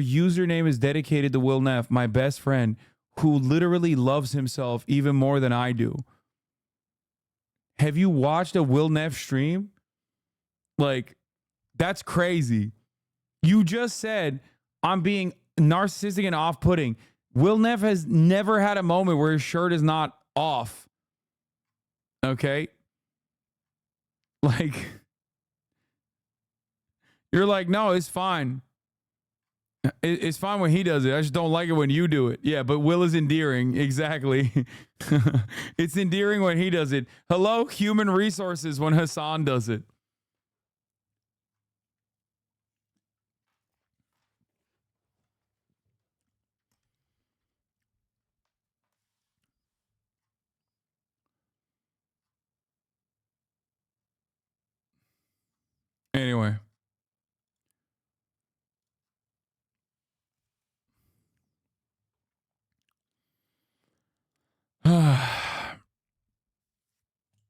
username is dedicated to Will Neff, my best friend, who literally loves himself even more than I do. Have you watched a Will Neff stream? Like, that's crazy. You just said I'm being narcissistic and off-putting. Will Neff has never had a moment where his shirt is not off. Okay? Like, you're like, no, it's fine. It's fine when he does it. I just don't like it when you do it. Yeah, but Will is endearing. Exactly. It's endearing when he does it. Hello, human resources, when Hasan does it. Anyway.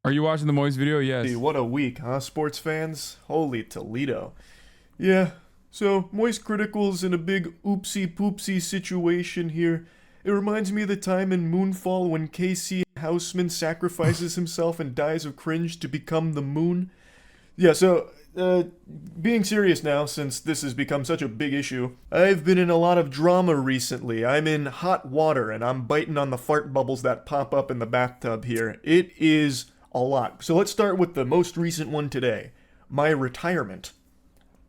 Are you watching the Moist video? Yes. Dude, what a week, huh, sports fans? Holy Toledo. Yeah, so MoistCritikal in a big oopsie-poopsie situation here. It reminds me of the time in Moonfall when KC Houseman sacrifices himself and dies of cringe to become the moon. Yeah, so, being serious now, since this has become such a big issue, I've been in a lot of drama recently. I'm in hot water, and I'm biting on the fart bubbles that pop up in the bathtub here. It is a lot. So let's start with the most recent one today. My retirement.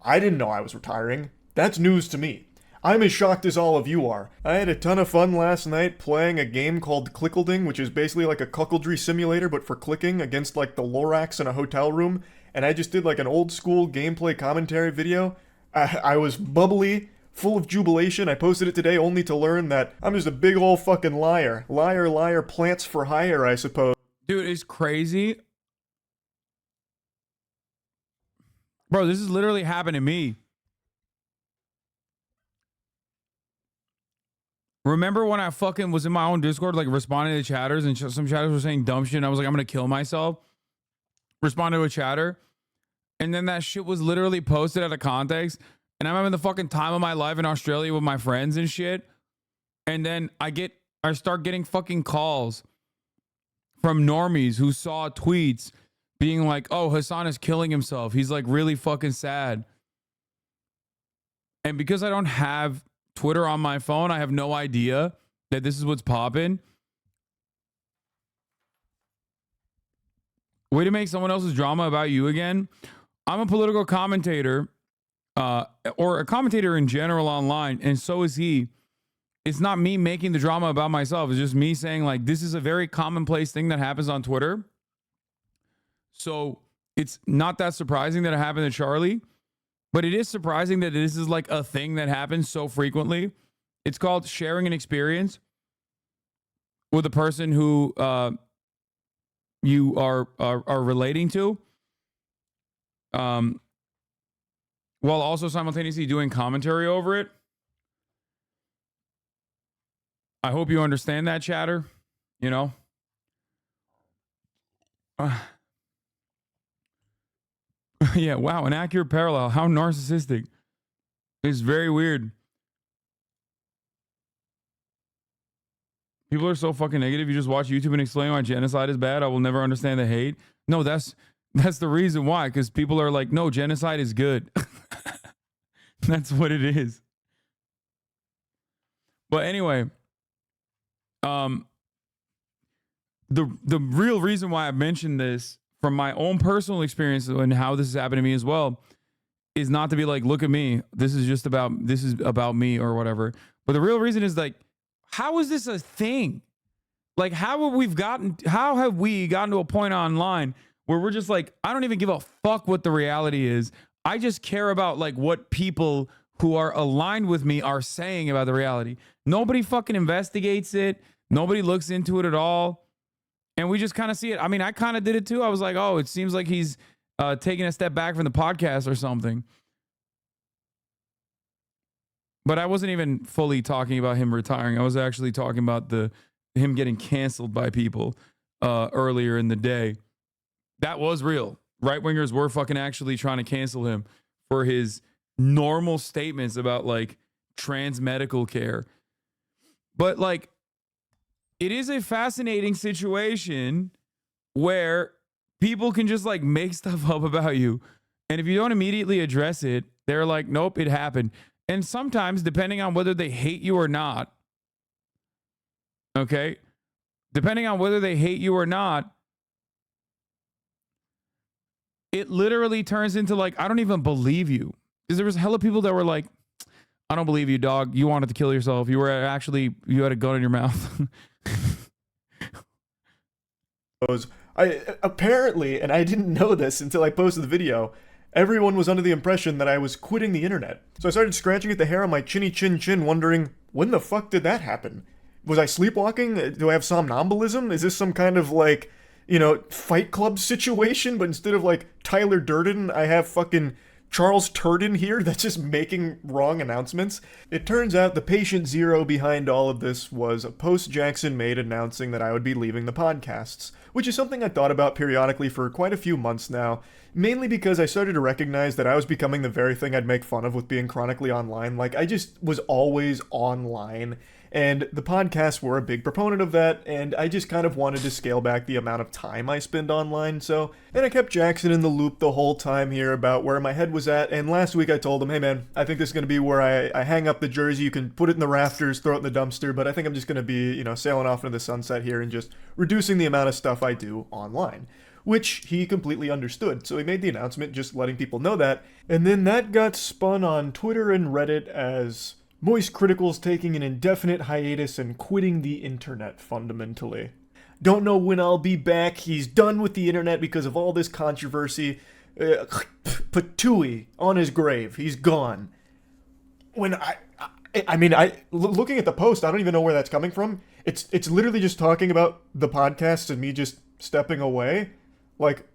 I didn't know I was retiring. That's news to me. I'm as shocked as all of you are. I had a ton of fun last night playing a game called Clickleding, which is basically like a cuckoldry simulator, but for clicking against like the Lorax in a hotel room. And I just did like an old school gameplay commentary video. I was bubbly, full of jubilation. I posted it today only to learn that I'm just a big old fucking liar. Liar, liar, plants for hire, I suppose. Dude, it's crazy. Bro, this is literally happened to me. Remember when I fucking was in my own Discord, like responding to chatters, and some chatters were saying dumb shit, and I was like, I'm gonna kill myself. Responded to a chatter, and then that shit was literally posted out of context, and I'm having the fucking time of my life in Australia with my friends and shit, and then I start getting fucking calls from normies who saw tweets being like, oh, Hasan is killing himself. He's like really fucking sad. And because I don't have Twitter on my phone, I have no idea that this is what's popping. Way to make someone else's drama about you again. I'm a political commentator, or a commentator in general online, and so is he. It's not me making the drama about myself. It's just me saying, like, this is a very commonplace thing that happens on Twitter. So it's not that surprising that it happened to Charlie, but it is surprising that this is like a thing that happens so frequently. It's called sharing an experience with a person who you are relating to, while also simultaneously doing commentary over it. I hope you understand that, chatter. You know? Yeah, wow, an accurate parallel. How narcissistic. It's very weird. People are so fucking negative. You just watch YouTube and explain why genocide is bad. I will never understand the hate. No, that's the reason why. Because people are like, no, genocide is good. That's what it is. But anyway, the real reason why I mentioned this from my own personal experience and how this has happened to me as well is not to be like, look at me. This is about me or whatever. But the real reason is like, how is this a thing? Like, how have we gotten to a point online where we're just like, I don't even give a fuck what the reality is. I just care about like what people who are aligned with me are saying about the reality. Nobody fucking investigates it. Nobody looks into it at all. And we just kind of see it. I mean, I kind of did it too. I was like, oh, it seems like he's taking a step back from the podcast or something. But I wasn't even fully talking about him retiring. I was actually talking about him getting canceled by people earlier in the day. That was real. Right-wingers were fucking actually trying to cancel him for his normal statements about like trans medical care. But like, it is a fascinating situation where people can just like make stuff up about you. And if you don't immediately address it, they're like, nope, it happened. And sometimes, depending on whether they hate you or not, okay, depending on whether they hate you or not, it literally turns into like, I don't even believe you. Because there was hella people that were like, I don't believe you, dog. You wanted to kill yourself. You had a gun in your mouth. I apparently, and I didn't know this until I posted the video, everyone was under the impression that I was quitting the internet. So I started scratching at the hair on my chinny chin, wondering, when the fuck did that happen? Was I sleepwalking? Do I have somnambulism? Is this some kind of like, Fight Club situation? But instead of like Tyler Durden, I have fucking Charles Turden here that's just making wrong announcements. It turns out the patient zero behind all of this was a post Jackson made announcing that I would be leaving the podcasts, which is something I thought about periodically for quite a few months now, mainly because I started to recognize that I was becoming the very thing I'd make fun of with being chronically online. Like, I just was always online, and the podcasts were a big proponent of that, and I just kind of wanted to scale back the amount of time I spend online, and I kept Jackson in the loop the whole time here about where my head was at, and last week I told him, hey man, I think this is going to be where I hang up the jersey, you can put it in the rafters, throw it in the dumpster, but I think I'm just going to be, sailing off into the sunset here and just reducing the amount of stuff I do online. Which he completely understood, so he made the announcement just letting people know that, and then that got spun on Twitter and Reddit as MoistCritikal taking an indefinite hiatus and quitting the internet, fundamentally. Don't know when I'll be back. He's done with the internet because of all this controversy. Patooey on his grave. He's gone. When looking at the post, I don't even know where that's coming from. It's literally just talking about the podcast and me just stepping away. Like,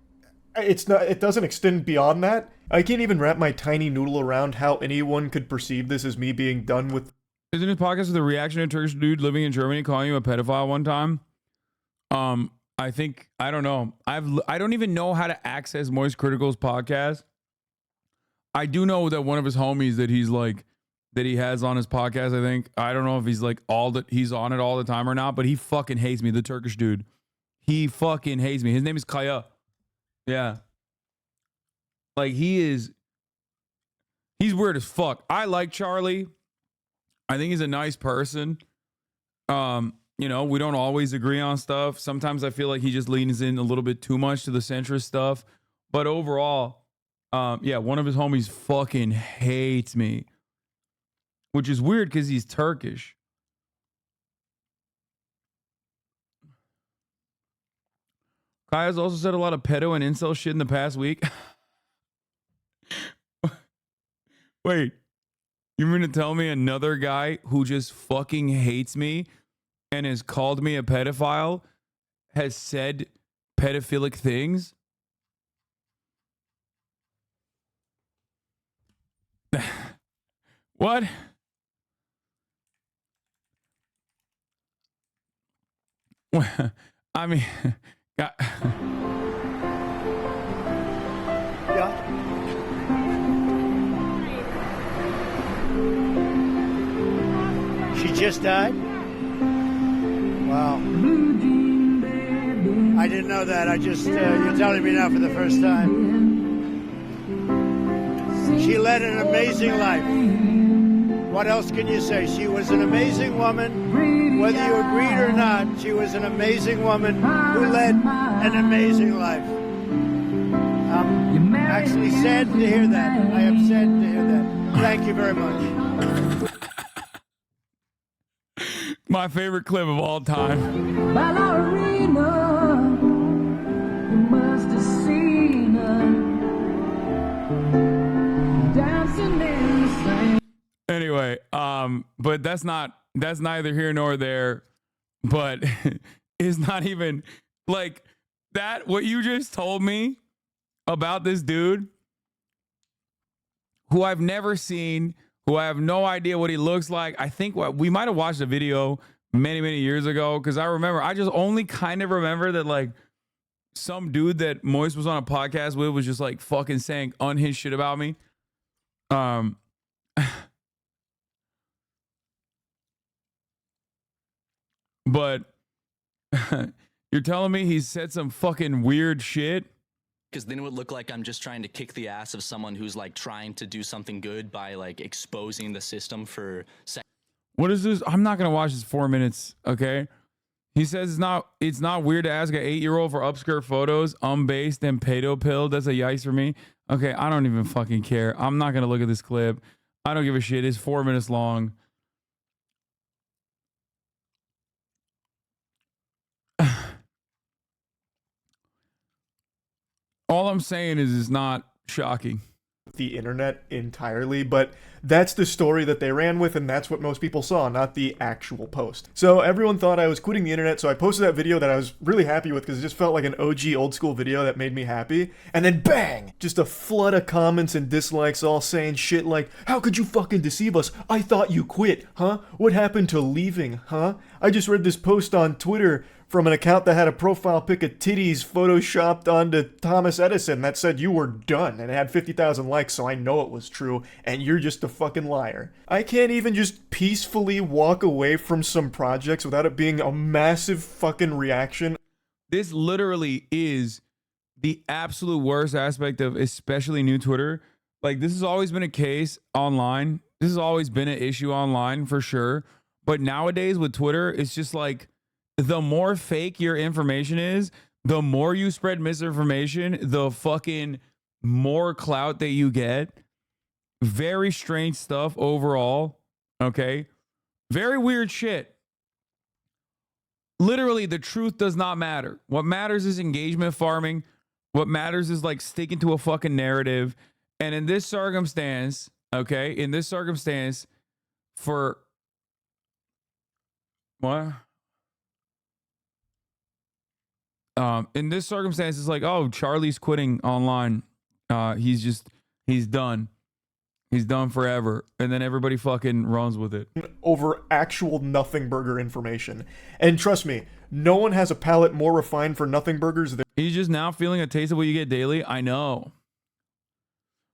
it doesn't extend beyond that. I can't even wrap my tiny noodle around how anyone could perceive this as me being done with. Isn't his podcast with a reaction to a Turkish dude living in Germany calling you a pedophile one time? I don't know. I don't even know how to access MoistCritikal podcast. I do know that one of his homies that he has on his podcast, I think. I don't know if he's like he's on it all the time or not, but he fucking hates me, the Turkish dude. He fucking hates me. His name is Kaya. Yeah. Like, he's weird as fuck. I like Charlie. I think he's a nice person. We don't always agree on stuff. Sometimes I feel like he just leans in a little bit too much to the centrist stuff. But overall, one of his homies fucking hates me. Which is weird because he's Turkish. Kaya's also said a lot of pedo and incel shit in the past week. Wait, you mean to tell me another guy who just fucking hates me and has called me a pedophile has said pedophilic things? What? I mean, yeah. She just died? Wow. I didn't know that. You're telling me now for the first time. She led an amazing life. What else can you say? She was an amazing woman. Whether you agreed or not, she was an amazing woman who led an amazing life. I'm actually sad to hear that. I am sad to hear that. Thank you very much. My favorite clip of all time. Ballerina, you must have seen her dancing in the sand. Anyway, but that's neither here nor there. But it's not even like that. What you just told me about this dude, who I've never seen, who I have no idea what he looks like. I think we might have watched a video many, many years ago, because I just only kind of remember that like some dude that Moist was on a podcast with was just like fucking saying unhinged shit about me. But you're telling me he said some fucking weird shit? Because then it would look like I'm just trying to kick the ass of someone who's like trying to do something good by like exposing the system for What is this? I'm not gonna watch this 4 minutes. Okay. He says it's not weird to ask an 8-year-old for upskirt photos, unbased and pedo pilled. That's a yikes for me. Okay, I don't even fucking care. I'm not gonna look at this clip. I don't give a shit. It's 4 minutes long. All I'm saying is it's not shocking. The internet entirely, but that's the story that they ran with, and that's what most people saw, not the actual post. So everyone thought I was quitting the internet, so I posted that video that I was really happy with because it just felt like an OG old school video that made me happy. And then bang! Just a flood of comments and dislikes all saying shit like, how could you fucking deceive us? I thought you quit, huh? What happened to leaving, huh? I just read this post on Twitter from an account that had a profile pic of titties photoshopped onto Thomas Edison that said you were done, and it had 50,000 likes, so I know it was true, and you're just a fucking liar. I can't even just peacefully walk away from some projects without it being a massive fucking reaction. This literally is the absolute worst aspect of especially new Twitter. Like, this has always been a case online. This has always been an issue online for sure. But nowadays with Twitter, it's just like, the more fake your information is, the more you spread misinformation, the fucking more clout that you get. Very strange stuff overall. Okay. Very weird shit. Literally, the truth does not matter. What matters is engagement farming. What matters is like sticking to a fucking narrative. And in this circumstance, okay, in this circumstance, for what? In this circumstance, it's like, oh, Charlie's quitting online. He's done. He's done forever. And then everybody fucking runs with it. Over actual nothing burger information. And trust me, no one has a palate more refined for nothing burgers than... He's just now feeling a taste of what you get daily. I know.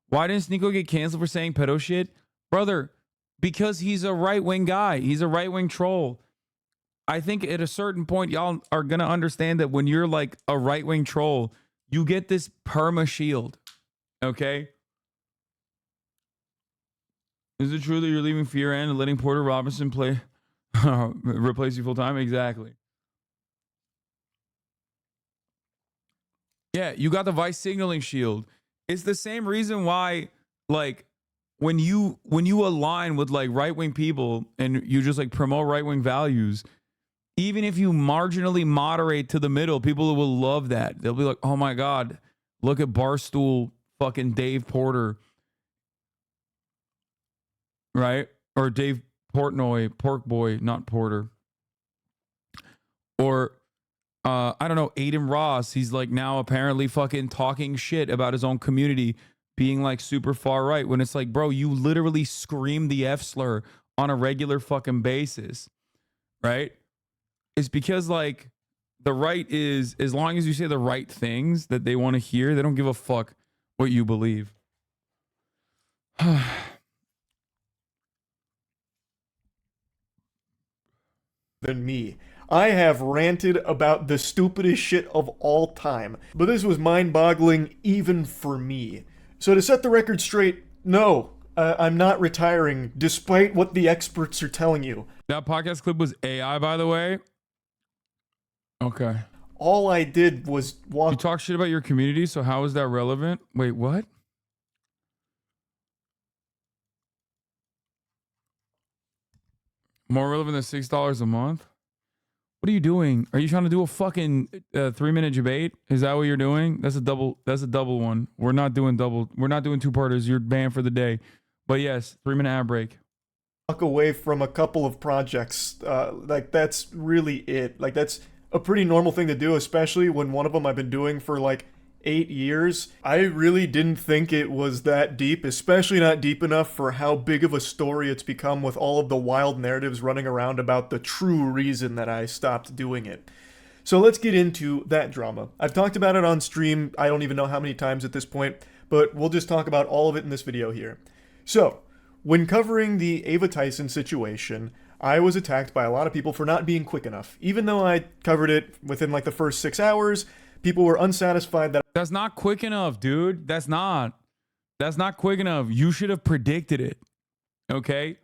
Why didn't Sneako get canceled for saying pedo shit? Brother, because he's a right-wing guy. He's a right-wing troll. I think at a certain point, y'all are going to understand that when you're like a right-wing troll, you get this perma shield. Okay? Is it true that you're leaving Fear and letting Porter Robinson play replace you full time? Exactly. Yeah, you got the vice signaling shield. It's the same reason why, like, when you align with like right-wing people and you just like promote right-wing values, even if you marginally moderate to the middle, people will love that. They'll be like, oh my God, look at Barstool fucking Dave Porter. Right? Or Dave Portnoy, Pork Boy, not Porter. Or, I don't know, Aiden Ross. He's like now apparently fucking talking shit about his own community being like super far right when it's like, bro, you literally scream the F slur on a regular fucking basis. Right? It's because like the right is, as long as you say the right things that they want to hear, they don't give a fuck what you believe. Than me. I have ranted about the stupidest shit of all time, but this was mind-boggling even for me. So to set the record straight, no, I'm not retiring, despite what the experts are telling you. That podcast clip was AI, by the way. Okay. All I did was walk... You talk shit about your community, so how is that relevant? Wait, what? More relevant than $6 a month? What are you doing? Are you trying to do a fucking 3-minute debate? Is that what you're doing? That's a double one. We're not doing 2-parters. You're banned for the day. But yes, 3-minute ad break. Walk away from a couple of projects. Like, that's really it. Like, that's a pretty normal thing to do, especially when one of them I've been doing for like 8 years. I really didn't think it was that deep, especially not deep enough for how big of a story it's become with all of the wild narratives running around about the true reason that I stopped doing it. So let's get into that drama. I've talked about it on stream, I don't even know how many times at this point, but we'll just talk about all of it in this video here. So, When covering the Ava Tyson situation, I was attacked by a lot of people for not being quick enough. Even though I covered it within like the first 6 hours, people were unsatisfied that That's not quick enough, dude. That's not quick enough. You should have predicted it. Okay?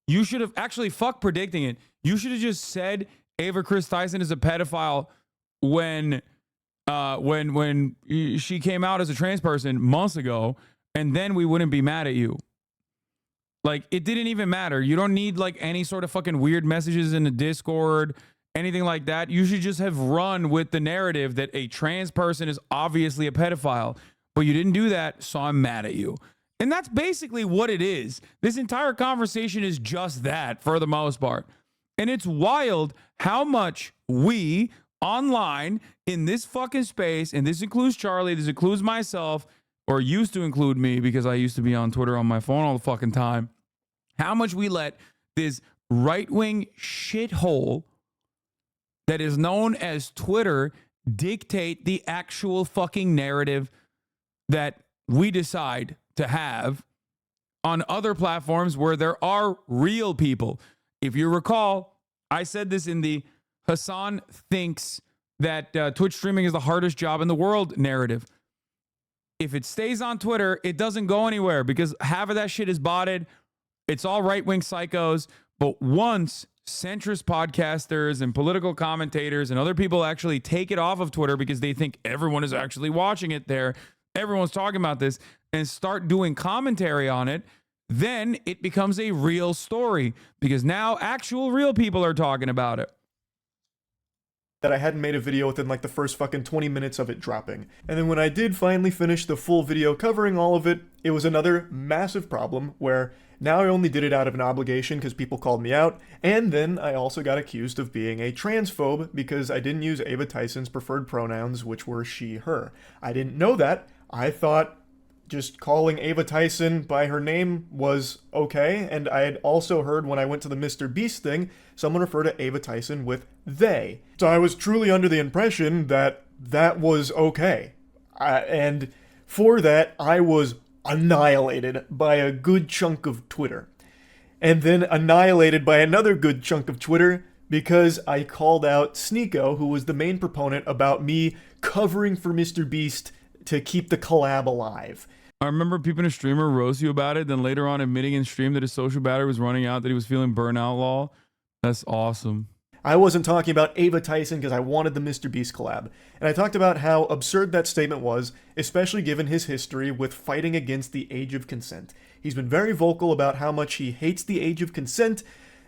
You should have actually fuck predicting it. You should have just said Ava Chris Tyson is a pedophile when she came out as a trans person months ago, and then we wouldn't be mad at you. Like, it didn't even matter. You don't need like any sort of fucking weird messages in the Discord, anything like that. You should just have run with the narrative that a trans person is obviously a pedophile, but you didn't do that, so I'm mad at you. And that's basically what it is. This entire conversation is just that for the most part. And it's wild how much we online in this fucking space, and this includes Charlie, this includes myself, or used to include me because I used to be on Twitter on my phone all the fucking time, how much we let this right-wing shithole that is known as Twitter dictate the actual fucking narrative that we decide to have on other platforms where there are real people. If you recall, I said this in the Hasan thinks that Twitch streaming is the hardest job in the world narrative. If it stays on Twitter, it doesn't go anywhere because half of that shit is botted. It's all right-wing psychos. But once centrist podcasters and political commentators and other people actually take it off of Twitter because they think everyone is actually watching it there, everyone's talking about this, and start doing commentary on it, then it becomes a real story because now actual real people are talking about it. I hadn't made a video within like the first fucking 20 minutes of it dropping. And then when I did finally finish the full video covering all of it, it was another massive problem where now I only did it out of an obligation because people called me out, and then I also got accused of being a transphobe because I didn't use Ava Tyson's preferred pronouns, which were she, her. I didn't know that. I thought just calling Ava Tyson by her name was okay, and I had also heard when I went to the Mr. Beast thing, someone refer to Ava Tyson with they. So I was truly under the impression that that was okay. And for that, I was annihilated by a good chunk of Twitter. And then annihilated by another good chunk of Twitter because I called out Sneako, who was the main proponent about me covering for Mr. Beast to keep the collab alive. I remember people in a streamer roast you about it, then later on admitting in stream that his social battery was running out, that he was feeling burnout law. That's awesome. I wasn't talking about Ava Tyson because I wanted the Mr. Beast collab. And I talked about how absurd that statement was, especially given his history with fighting against the age of consent. He's been very vocal about how much he hates the age of consent,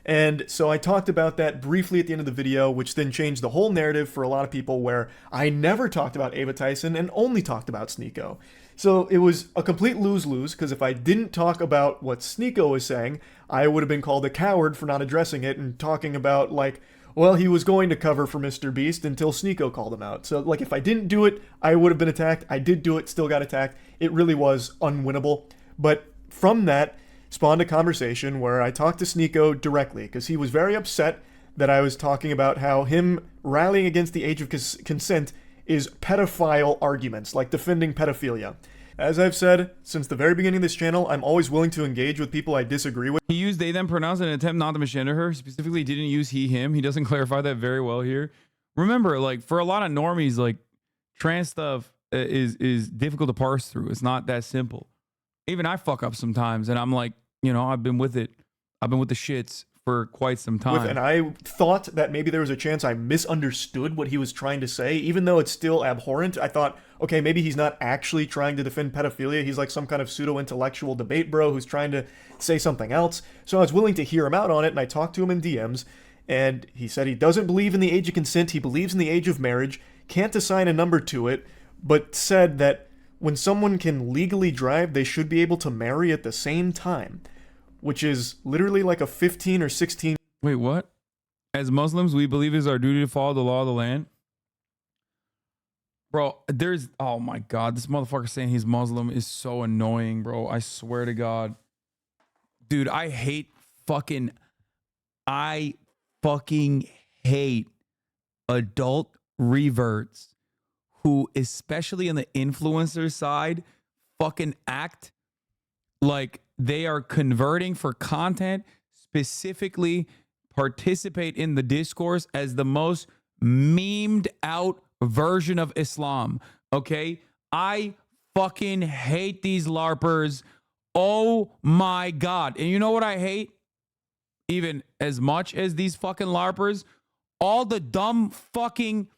and so I talked about that briefly at the end of the video, which then changed the whole narrative for a lot of people where I never talked about Ava Tyson and only talked about Sneako. So it was a complete lose-lose, because if I didn't talk about what Sneako was saying, I would have been called a coward for not addressing it and talking about, like, well, he was going to cover for Mr. Beast until Sneako called him out. So, like, if I didn't do it, I would have been attacked. I did do it, still got attacked. It really was unwinnable. But from that spawned a conversation where I talked to Sneako directly, because he was very upset that I was talking about how him rallying against the age of consent is pedophile arguments, like defending pedophilia. As I've said, since the very beginning of this channel, I'm always willing to engage with people I disagree with. He used they them pronouns in an attempt not to misgender her. Specifically, didn't use he him. He doesn't clarify that very well here. Remember, like, for a lot of normies, like, trans stuff is difficult to parse through. It's not that simple. Even I fuck up sometimes, and I'm like, you know, I've been with it. I've been with the shits for quite some time. And I thought that maybe there was a chance I misunderstood what he was trying to say, even though it's still abhorrent. I thought, okay, maybe he's not actually trying to defend pedophilia. He's like some kind of pseudo-intellectual debate bro who's trying to say something else. So I was willing to hear him out on it, and I talked to him in DMs, and he said he doesn't believe in the age of consent. He believes in the age of marriage, can't assign a number to it, but said that when someone can legally drive, they should be able to marry at the same time, which is literally like a 15 or 16. Wait, what? As Muslims, we believe it is our duty to follow the law of the land. Bro, there's, oh my God, this motherfucker saying he's Muslim is so annoying, bro. I swear to God. Dude, I fucking hate adult reverts who, especially on the influencer side, fucking act like they are converting for content, specifically participate in the discourse as the most memed out version of Islam. Okay? I fucking hate these LARPers. Oh my God. And you know what I hate? Even as much as these fucking LARPers, all the dumb fucking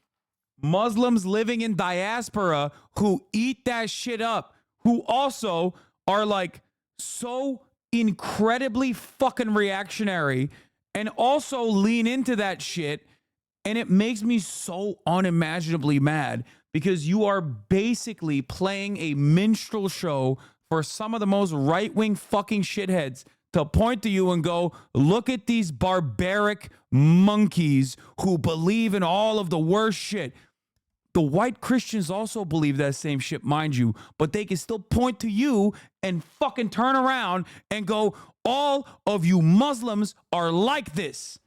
Muslims living in diaspora who eat that shit up, who also are like so incredibly fucking reactionary and also lean into that shit. And it makes me so unimaginably mad because you are basically playing a minstrel show for some of the most right-wing fucking shitheads to point to you and go, look at these barbaric monkeys who believe in all of the worst shit. The white Christians also believe that same shit, mind you, but they can still point to you and fucking turn around and go, all of you Muslims are like this.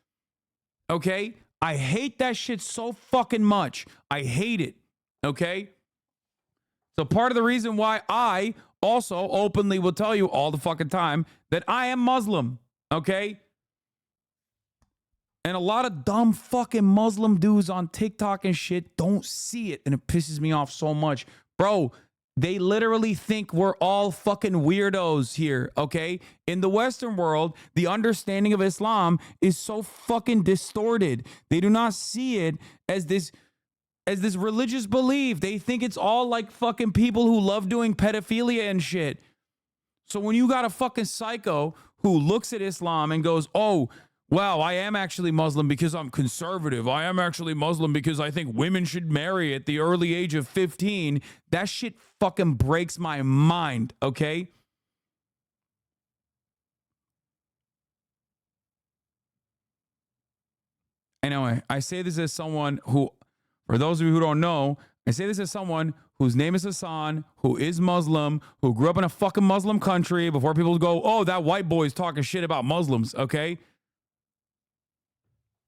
Okay? I hate that shit so fucking much. I hate it. Okay? So part of the reason why I also openly will tell you all the fucking time that I am Muslim. Okay? And a lot of dumb fucking Muslim dudes on TikTok and shit don't see it. And it pisses me off so much. Bro, they literally think we're all fucking weirdos here, okay? In the Western world, the understanding of Islam is so fucking distorted. They do not see it as this religious belief. They think it's all like fucking people who love doing pedophilia and shit. So when you got a fucking psycho who looks at Islam and goes, oh, wow, I am actually Muslim because I'm conservative. I am actually Muslim because I think women should marry at the early age of 15. That shit fucking breaks my mind, okay? Anyway, I say this as someone who, for those of you who don't know, I say this as someone whose name is Hassan, who is Muslim, who grew up in a fucking Muslim country before people go, oh, that white boy is talking shit about Muslims, okay?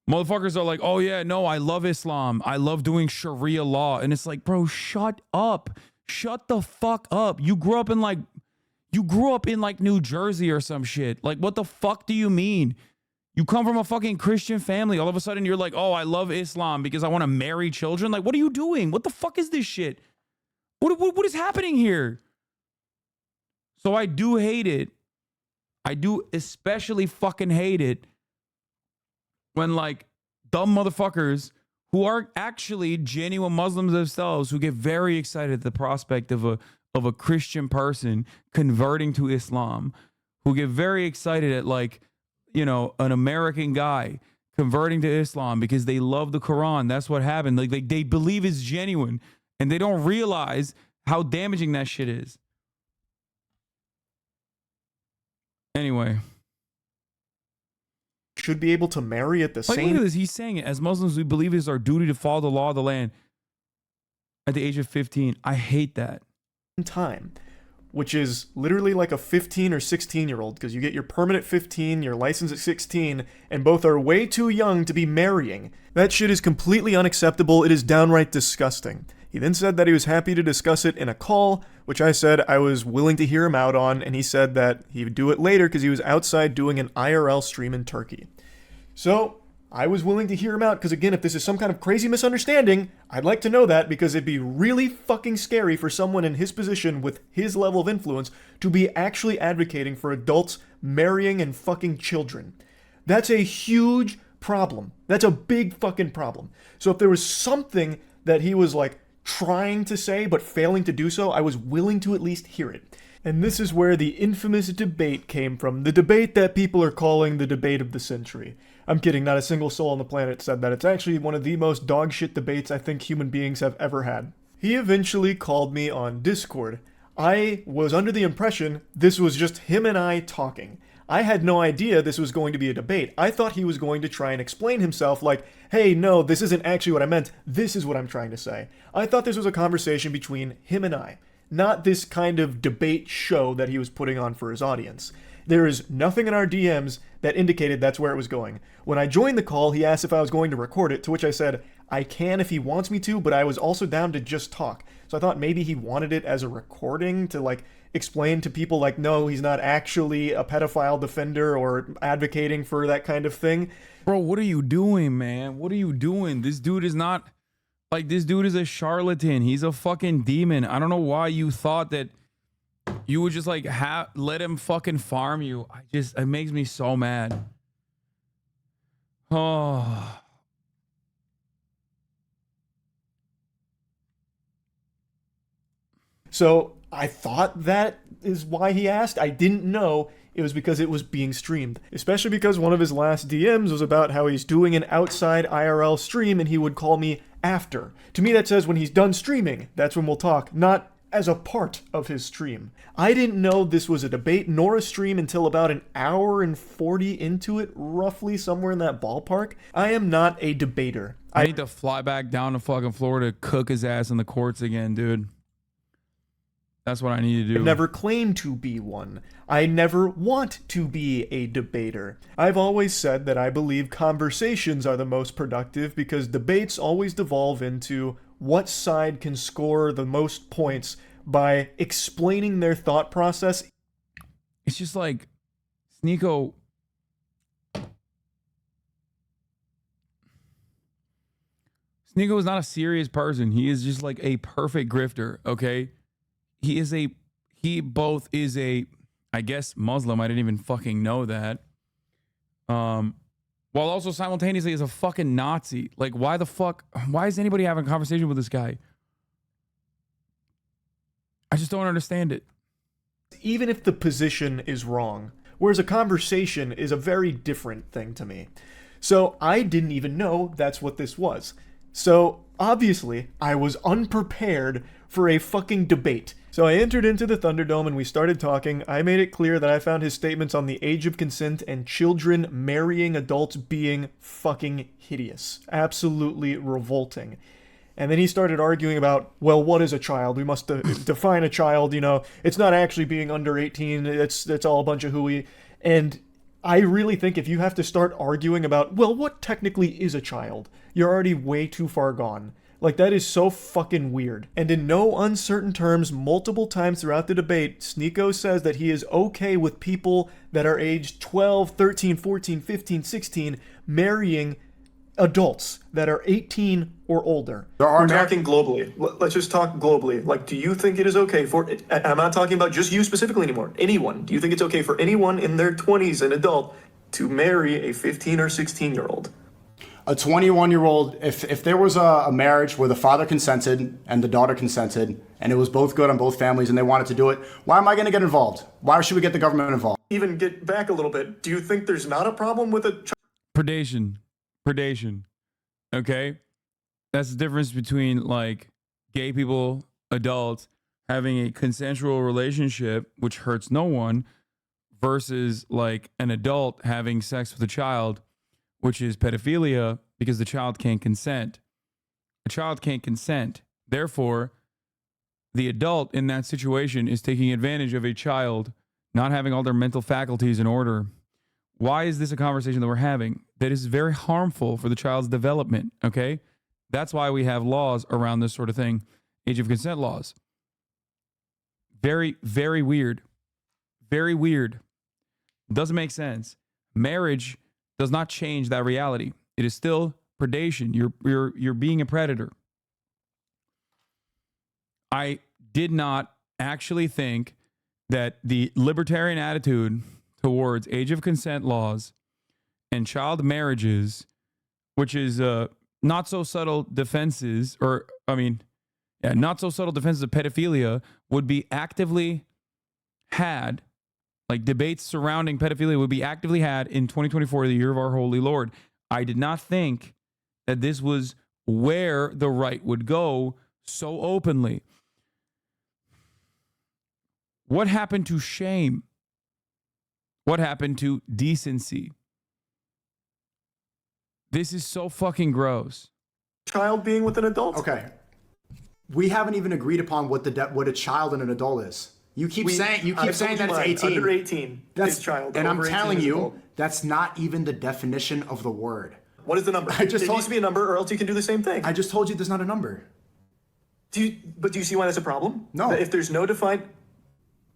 Motherfuckers are like, oh yeah, no, I love Islam. I love doing Sharia law. And it's like, bro, shut up. Shut the fuck up. You grew up in like New Jersey or some shit. Like, what the fuck do you mean? You come from a fucking Christian family. All of a sudden you're like, oh, I love Islam because I want to marry children. Like, what are you doing? What the fuck is this shit? What is happening here? So I do hate it. I do especially fucking hate it when like dumb motherfuckers who are actually genuine Muslims themselves who get very excited at the prospect of a Christian person converting to Islam, who get very excited at like, you know, an American guy converting to Islam because they love the Quran. That's what happened. Like they believe it's genuine and they don't realize how damaging that shit is. Anyway. Should be able to marry at the Like, same look at this. He's saying it. As Muslims, we believe it is our duty to follow the law of the land at the age of 15. I hate that. time, which is literally like a 15 or 16-year-old, because you get your permanent 15, your license at 16, and both are way too young to be marrying. That shit is completely unacceptable. It is downright disgusting. He then said that he was happy to discuss it in a call, which I said I was willing to hear him out on, and he said that he would do it later because he was outside doing an IRL stream in Turkey. So I was willing to hear him out because, again, if this is some kind of crazy misunderstanding, I'd like to know that, because it'd be really fucking scary for someone in his position with his level of influence to be actually advocating for adults marrying and fucking children. That's a huge problem. That's a big fucking problem. So if there was something that he was like trying to say but failing to do so, I was willing to at least hear it. And this is where the infamous debate came from, the debate that people are calling the debate of the century. I'm kidding, not a single soul on the planet said that. It's actually one of the most dogshit debates I think human beings have ever had. He eventually called me on Discord. I was under the impression this was just him and I talking. I had no idea this was going to be a debate. I thought he was going to try and explain himself like, hey, no, this isn't actually what I meant. This is what I'm trying to say. I thought this was a conversation between him and I, not this kind of debate show that he was putting on for his audience. There is nothing in our DMs that indicated that's where it was going. When I joined the call, he asked if I was going to record it, to which I said, I can if he wants me to, but I was also down to just talk. So I thought maybe he wanted it as a recording to like explain to people like, no, he's not actually a pedophile defender or advocating for that kind of thing. Bro, what are you doing, man? What are you doing? This dude is not, like, this dude is a charlatan. He's a fucking demon. I don't know why you thought that you would just, like, let him fucking farm you. It makes me so mad. Oh. So I thought that is why he asked. I didn't know it was because it was being streamed. Especially because one of his last DMs was about how he's doing an outside IRL stream and he would call me after. To me, that says when he's done streaming, that's when we'll talk, not as a part of his stream. I didn't know this was a debate nor a stream until about an hour and 40 into it, roughly somewhere in that ballpark. I am not a debater. I need to fly back down to fucking Florida, cook his ass in the courts again, dude. That's what I need to do. I've never claimed to be one. I never want to be a debater. I've always said that I believe conversations are the most productive because debates always devolve into what side can score the most points by explaining their thought process. It's just like Sneako. Sneako is not a serious person. He is just like a perfect grifter, okay? He both is a, I guess, Muslim. I didn't even fucking know that. While also simultaneously is a fucking Nazi. Like, why is anybody having a conversation with this guy? I just don't understand it. Even if the position is wrong, whereas a conversation is a very different thing to me. So I didn't even know that's what this was. So obviously I was unprepared for a fucking debate. So I entered into the Thunderdome and we started talking. I made it clear that I found his statements on the age of consent and children marrying adults being fucking hideous. Absolutely revolting. And then he started arguing about, well, what is a child? We must define a child, you know. It's not actually being under 18. It's all a bunch of hooey. And I really think if you have to start arguing about, well, what technically is a child, you're already way too far gone. Like, that is so fucking weird. And in no uncertain terms, multiple times throughout the debate, Sneako says that he is okay with people that are aged 12, 13, 14, 15, 16 marrying adults that are 18 or older. We're talking globally. Let's just talk globally. Like, do you think it is okay for, I'm not talking about just you specifically anymore, anyone. Do you think it's okay for anyone in their 20s, an adult, to marry a 15 or 16-year-old? A 21-year-old, if there was a marriage where the father consented and the daughter consented, and it was both good on both families and they wanted to do it, why am I going to get involved? Why should we get the government involved? Even get back a little bit. Do you think there's not a problem with a Predation. Okay? That's the difference between, like, gay people, adults, having a consensual relationship, which hurts no one, versus, like, an adult having sex with a child, which is pedophilia, because the child can't consent. A child can't consent. Therefore, the adult in that situation is taking advantage of a child not having all their mental faculties in order. Why is this a conversation that we're having? That is very harmful for the child's development, okay? That's why we have laws around this sort of thing. Age of consent laws. Very, very weird. Very weird. Doesn't make sense. Marriage does not change that reality. It is still predation. You're being a predator. I did not actually think that the libertarian attitude towards age of consent laws and child marriages, which is not so subtle defenses, not so subtle defenses of pedophilia, would be actively had. Like, debates surrounding pedophilia would be actively had in 2024, the year of our holy Lord. I did not think that this was where the right would go so openly. What happened to shame? What happened to decency? This is so fucking gross. child being with an adult? Okay. We haven't even agreed upon what a child and an adult is. You keep saying that it's 18. Under 18 That's is child. And I'm Over 18 telling is you, adult. that's not even the definition of the word. What is the number? It needs to be a number, or else you can do the same thing. I just told you there's not a number. Do you see why that's a problem? No. That if there's no defined...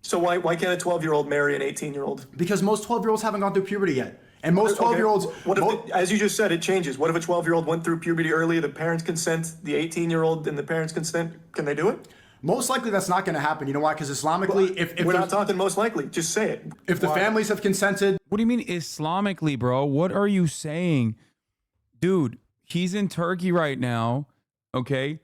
So why can't a 12-year-old marry an 18-year-old? Because most 12-year-olds haven't gone through puberty yet. And most 12-year-olds... What if, as you just said, it changes? What if a 12-year-old went through puberty early, the parents consent, the 18-year-old and the parents consent? Can they do it? Most likely that's not going to happen. You know why? Because Islamically, if we're not talking most likely, just say it. If the families have consented... What do you mean Islamically, bro? What are you saying? Dude, he's in Turkey right now, okay?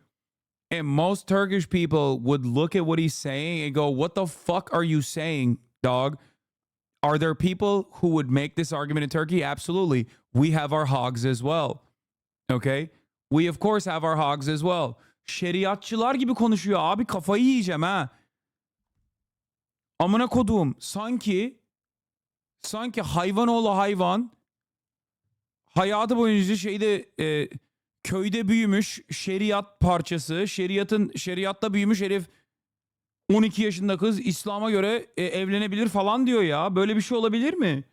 And most Turkish people would look at what he's saying and go, what the fuck are you saying, dog? Are there people who would make this argument in Turkey? Absolutely. We have our hogs as well. Okay? We of course have our hogs as well. Şeriatçılar gibi konuşuyor abi, kafayı yiyeceğim ha. Amına koduğum sanki hayvan oğlu hayvan hayatı boyunca köyde büyümüş şeriat parçası, şeriatta büyümüş herif 12 yaşında kız İslam'a göre evlenebilir falan diyor ya. Böyle bir şey olabilir mi?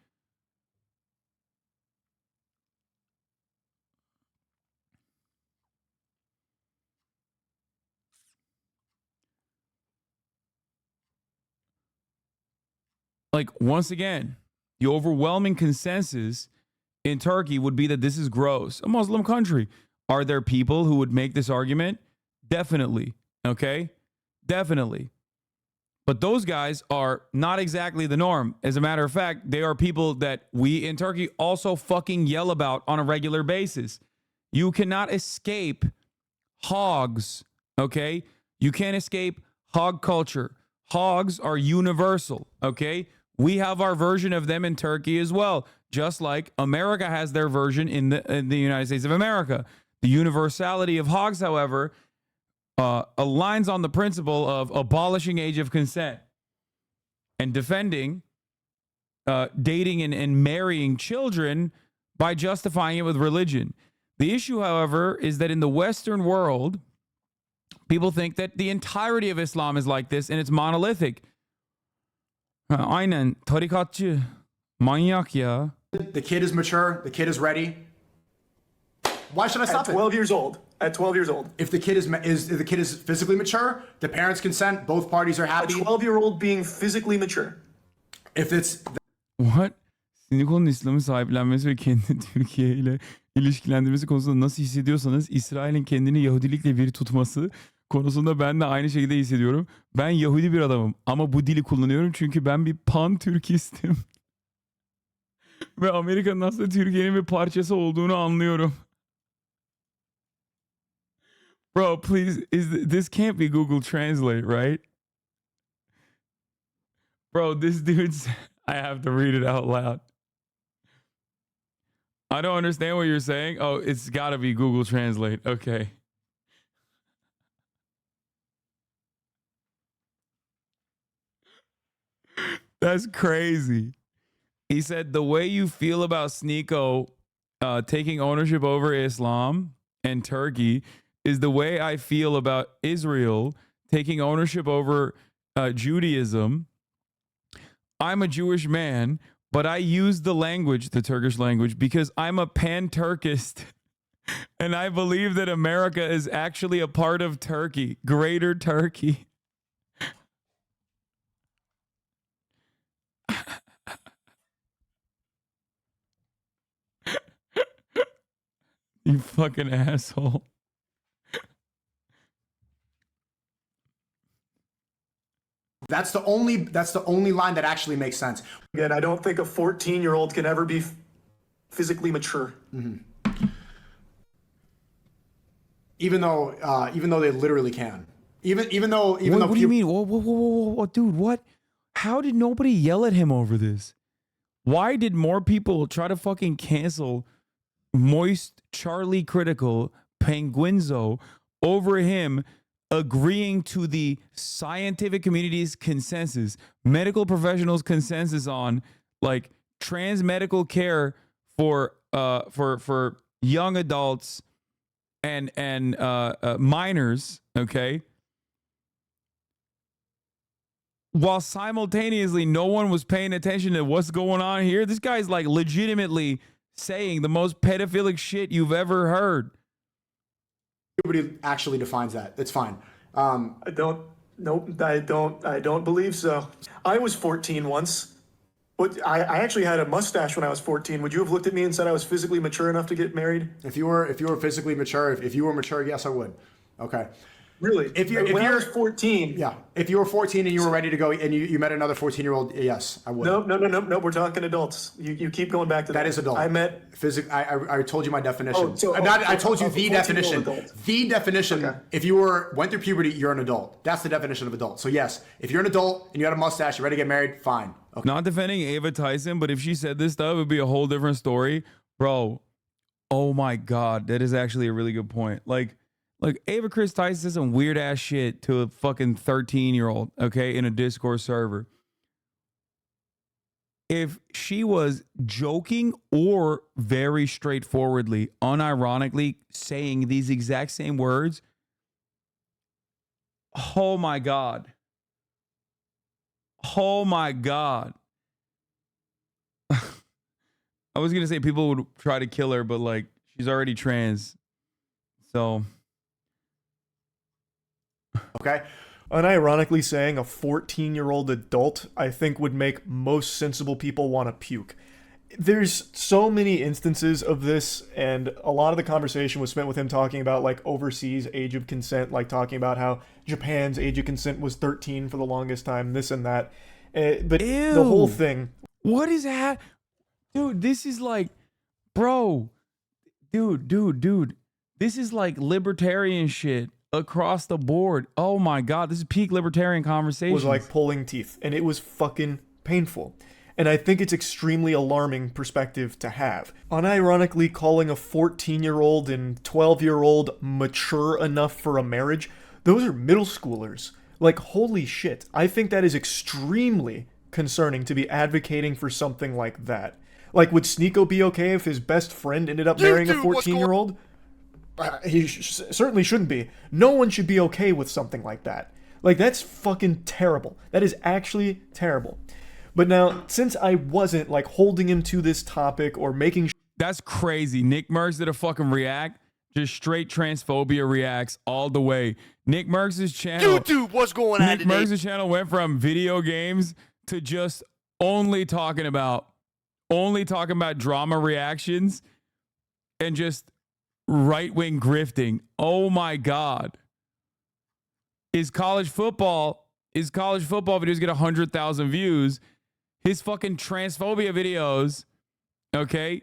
Like, once again, the overwhelming consensus in Turkey would be that this is gross. A Muslim country. Are there people who would make this argument? Definitely. Okay? Definitely. But those guys are not exactly the norm. As a matter of fact, they are people that we in Turkey also fucking yell about on a regular basis. You cannot escape hogs, okay? You can't escape hog culture. Hogs are universal, okay? We have our version of them in Turkey as well, just like America has their version in the United States of America. The universality of hogs, however, aligns on the principle of abolishing age of consent and defending dating and marrying children by justifying it with religion. The issue, however, is that in the Western world, people think that the entirety of Islam is like this and it's monolithic. Aynen, tarikatçı, manyak ya. The kid is mature, the kid is ready. Why should I stop At 12 years old. At 12 years old. If the kid is physically mature, the parents consent, both parties are A happy. 12-year-old being physically mature. If it's What? Sneako'nun İslam'ı sahiplenmesi ve kendini Türkiye ile ilişkilendirmesi konusunda nasıl hissediyorsanız İsrail'in kendini Yahudilikle bir tutması konusunda ben de aynı şekilde hissediyorum. Ben Yahudi bir adamım ama bu dili kullanıyorum çünkü ben bir pan-Türkistim. Ve Amerika'nın aslında Türkiye'nin bir parçası olduğunu anlıyorum. Bro, please, this can't be Google Translate, right? Bro, this dude's... I have to read it out loud. I don't understand what you're saying. Oh, it's got to be Google Translate. Okay. That's crazy. He said the way you feel about Sneako taking ownership over Islam and Turkey is the way I feel about Israel taking ownership over Judaism. I'm a Jewish man, but I use the language, the Turkish language, because I'm a pan-Turkist. And I believe that America is actually a part of Turkey, greater Turkey. You fucking asshole. That's the only line that actually makes sense. Again, I don't think a 14-year-old can ever be physically mature. Even though they literally can. Even though What do you mean? Whoa, dude, what? How did nobody yell at him over this? Why did more people try to fucking cancel MoistCritikal, Penguinzo over him agreeing to the scientific community's consensus, medical professionals' consensus on like trans medical care for young adults and minors, okay? While simultaneously no one was paying attention to what's going on here. This guy's like legitimately saying the most pedophilic shit you've ever heard. Nobody actually defines that. It's fine. I don't. Nope, I don't believe so. I was 14 once. But I actually had a mustache when I was 14. Would you have looked at me and said I was physically mature enough to get married? If you were physically mature, if you were mature, yes, I would. Okay. Really? When I was 14. Yeah. If you were 14 and you were ready to go and you met another 14-year-old, yes, I would. No. We're talking adults. You keep going back to that. That is adult. I met. I told you my definition. I told you the 14-year-old definition. adult. The definition. Okay. If you went through puberty, you're an adult. That's the definition of adult. So yes, if you're an adult and you had a mustache, you're ready to get married, fine. Okay. Not defending Ava Tyson, but if she said this stuff, it would be a whole different story. Bro, oh my God. That is actually a really good point. Like Ava Chris Tyson said some weird ass shit to a fucking 13-year-old, okay, in a Discord server. If she was joking or very straightforwardly, unironically saying these exact same words, oh my God. Oh my God. I was going to say people would try to kill her, but like she's already trans. So. Okay. Unironically saying a 14-year-old adult, I think, would make most sensible people want to puke. There's so many instances of this, and a lot of the conversation was spent with him talking about like overseas age of consent, like talking about how Japan's age of consent was 13 for the longest time, this and that. But Ew. the whole thing. What is that? Dude, this is like, bro, dude. This is like libertarian shit across the board. Oh my God, this is peak libertarian conversation. Was like pulling teeth, and it was fucking painful. And I think it's extremely alarming perspective to have. Unironically calling a 14-year-old and 12-year-old mature enough for a marriage, those are middle schoolers. Like, holy shit. I think that is extremely concerning to be advocating for something like that. Like, would Sneako be okay if his best friend ended up marrying a 14-year-old? He certainly shouldn't be. No one should be okay with something like that. Like, that's fucking terrible. That is actually terrible. But now, since I wasn't, like, holding him to this topic or making... That's crazy. Nick Merckx did a fucking react. Just straight transphobia reacts all the way. Nick Merckx's channel... YouTube, what's going on Nick today? Merckx's channel went from video games to just only talking about drama reactions and just right-wing grifting. Oh my God. His college football videos get 100,000 views. His fucking transphobia videos, okay?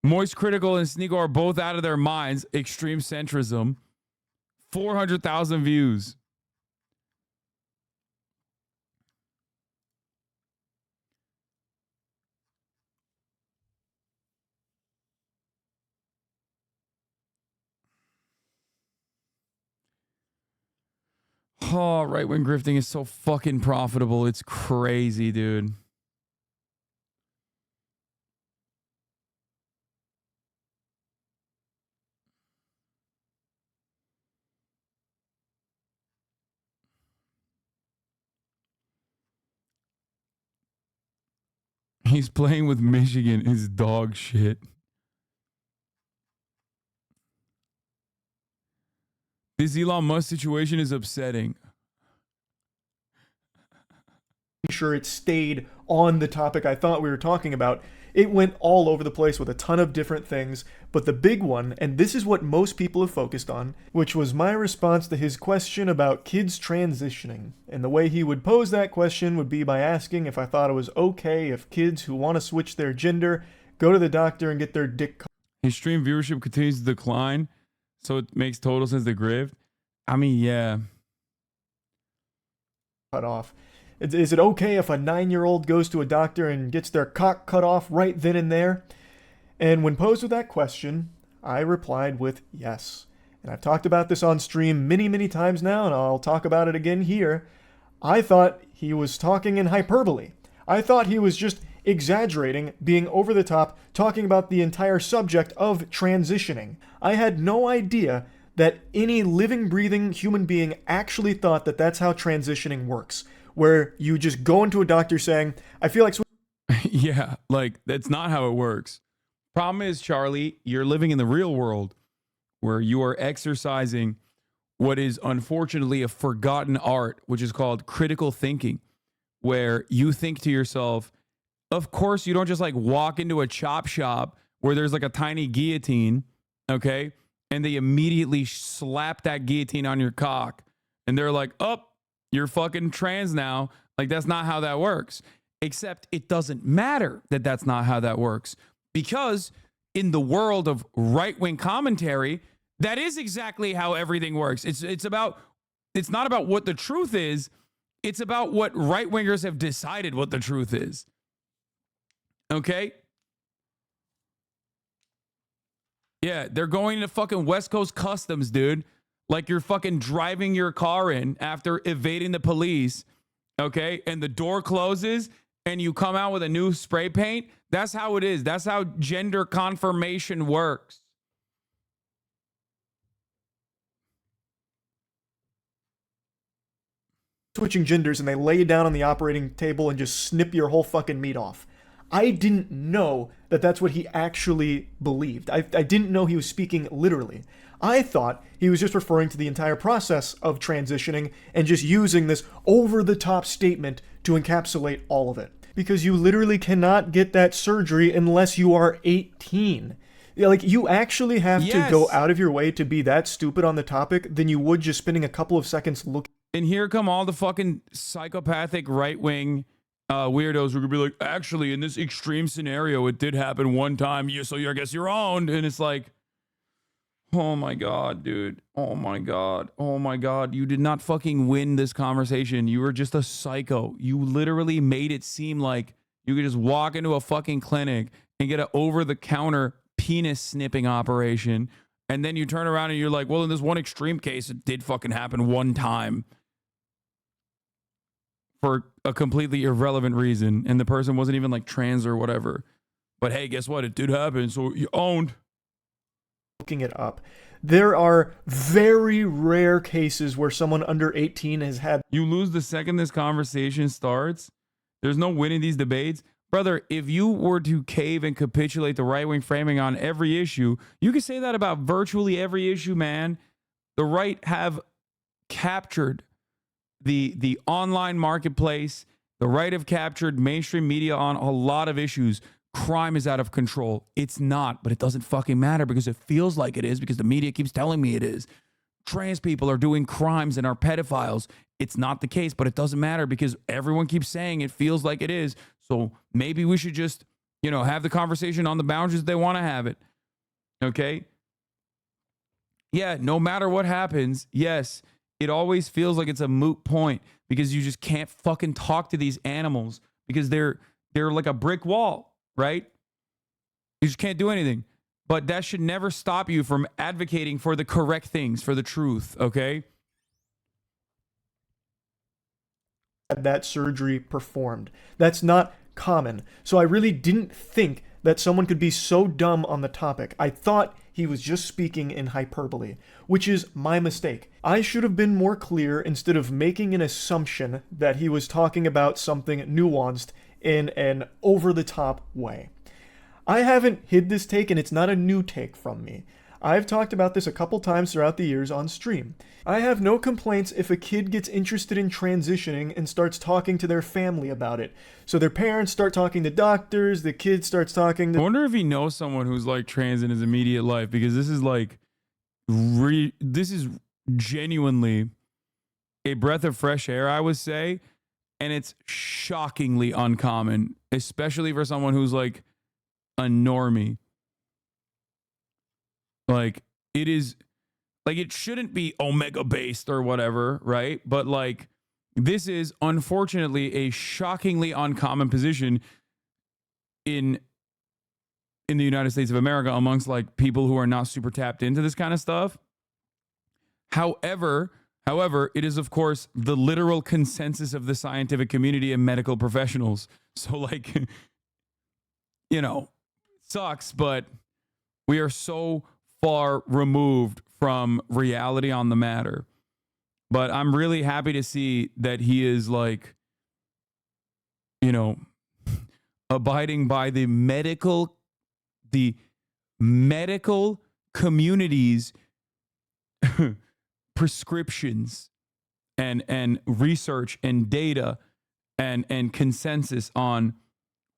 MoistCritikal and Sneako are both out of their minds. Extreme centrism. 400,000 views. Oh, right-wing grifting is so fucking profitable. It's crazy, dude. He's playing with Michigan is dog shit. This Elon Musk situation is upsetting. sure it stayed on the topic I thought we were talking about. It went all over the place with a ton of different things, but the big one, and this is what most people have focused on, which was my response to his question about kids transitioning. And the way he would pose that question would be by asking if I thought it was okay if kids who want to switch their gender go to the doctor and get their dick cut. His stream viewership continues to decline, so it makes total sense to grift. I mean, yeah. Cut off. Is it okay if a 9-year-old goes to a doctor and gets their cock cut off right then and there? And when posed with that question, I replied with yes. And I've talked about this on stream many, many times now, and I'll talk about it again here. I thought he was talking in hyperbole. I thought he was just exaggerating, being over the top, talking about the entire subject of transitioning. I had no idea that any living, breathing human being actually thought that that's how transitioning works, where you just go into a doctor saying, I feel like... Yeah, like, that's not how it works. Problem is, Charlie, you're living in the real world where you are exercising what is unfortunately a forgotten art, which is called critical thinking, where you think to yourself, of course, you don't just like walk into a chop shop where there's like a tiny guillotine, okay? And they immediately slap that guillotine on your cock. And they're like, oh, you're fucking trans now. Like, that's not how that works. Except it doesn't matter that that's not how that works. Because in the world of right-wing commentary, that is exactly how everything works. It's not about what the truth is. It's about what right-wingers have decided what the truth is. Okay? Yeah, they're going to fucking West Coast Customs, dude. Like you're fucking driving your car in after evading the police, okay? And the door closes and you come out with a new spray paint. That's how it is. That's how gender confirmation works. Switching genders and they lay you down on the operating table and just snip your whole fucking meat off. I didn't know that that's what he actually believed. I didn't know he was speaking literally. I thought he was just referring to the entire process of transitioning and just using this over-the-top statement to encapsulate all of it. Because you literally cannot get that surgery unless you are 18. Yeah, like, you actually have to go out of your way to be that stupid on the topic than you would just spending a couple of seconds looking. And here come all the fucking psychopathic right-wing weirdos who could be like, actually, in this extreme scenario, it did happen one time, so I guess you're owned. And it's like, oh my God, dude. Oh my God. Oh my God. You did not fucking win this conversation. You were just a psycho. You literally made it seem like you could just walk into a fucking clinic and get an over-the-counter penis snipping operation. And then you turn around and you're like, well, in this one extreme case, it did fucking happen one time. For a completely irrelevant reason, and the person wasn't even like trans or whatever. But hey, guess what? It did happen, so you owned. Looking it up. There are very rare cases where someone under 18 has had. You lose the second this conversation starts. There's no winning these debates. Brother, if you were to cave and capitulate the right-wing framing on every issue, you could say that about virtually every issue, man. The right have captured the online marketplace. The right have captured mainstream media on a lot of issues. Crime is out of control. It's not, but it doesn't fucking matter because it feels like it is because the media keeps telling me it is. Trans people are doing crimes and are pedophiles. It's not the case, but it doesn't matter because everyone keeps saying it feels like it is. So maybe we should just, have the conversation on the boundaries they want to have it. Okay? Yeah, no matter what happens, yes, it always feels like it's a moot point because you just can't fucking talk to these animals because they're like a brick wall, right? You just can't do anything. But that should never stop you from advocating for the correct things, for the truth, okay? Had that surgery performed. That's not common. So I really didn't think that someone could be so dumb on the topic. I thought he was just speaking in hyperbole, which is my mistake. I should have been more clear instead of making an assumption that he was talking about something nuanced in an over-the-top way. I haven't hid this take, and it's not a new take from me. I've talked about this a couple times throughout the years on stream. I have no complaints if a kid gets interested in transitioning and starts talking to their family about it. So their parents start talking to doctors, the kid starts talking to... I wonder if he knows someone who's like trans in his immediate life because this is like... this is genuinely a breath of fresh air, I would say. And it's shockingly uncommon, especially for someone who's like a normie. Like, it is, like, it shouldn't be Omega based or whatever, right? But like, this is unfortunately a shockingly uncommon position in the United States of America amongst like people who are not super tapped into this kind of stuff. However, it is of course the literal consensus of the scientific community and medical professionals. So like, sucks, but we are so far removed from reality on the matter. But I'm really happy to see that he is like, abiding by the medical community's prescriptions and research and data and consensus on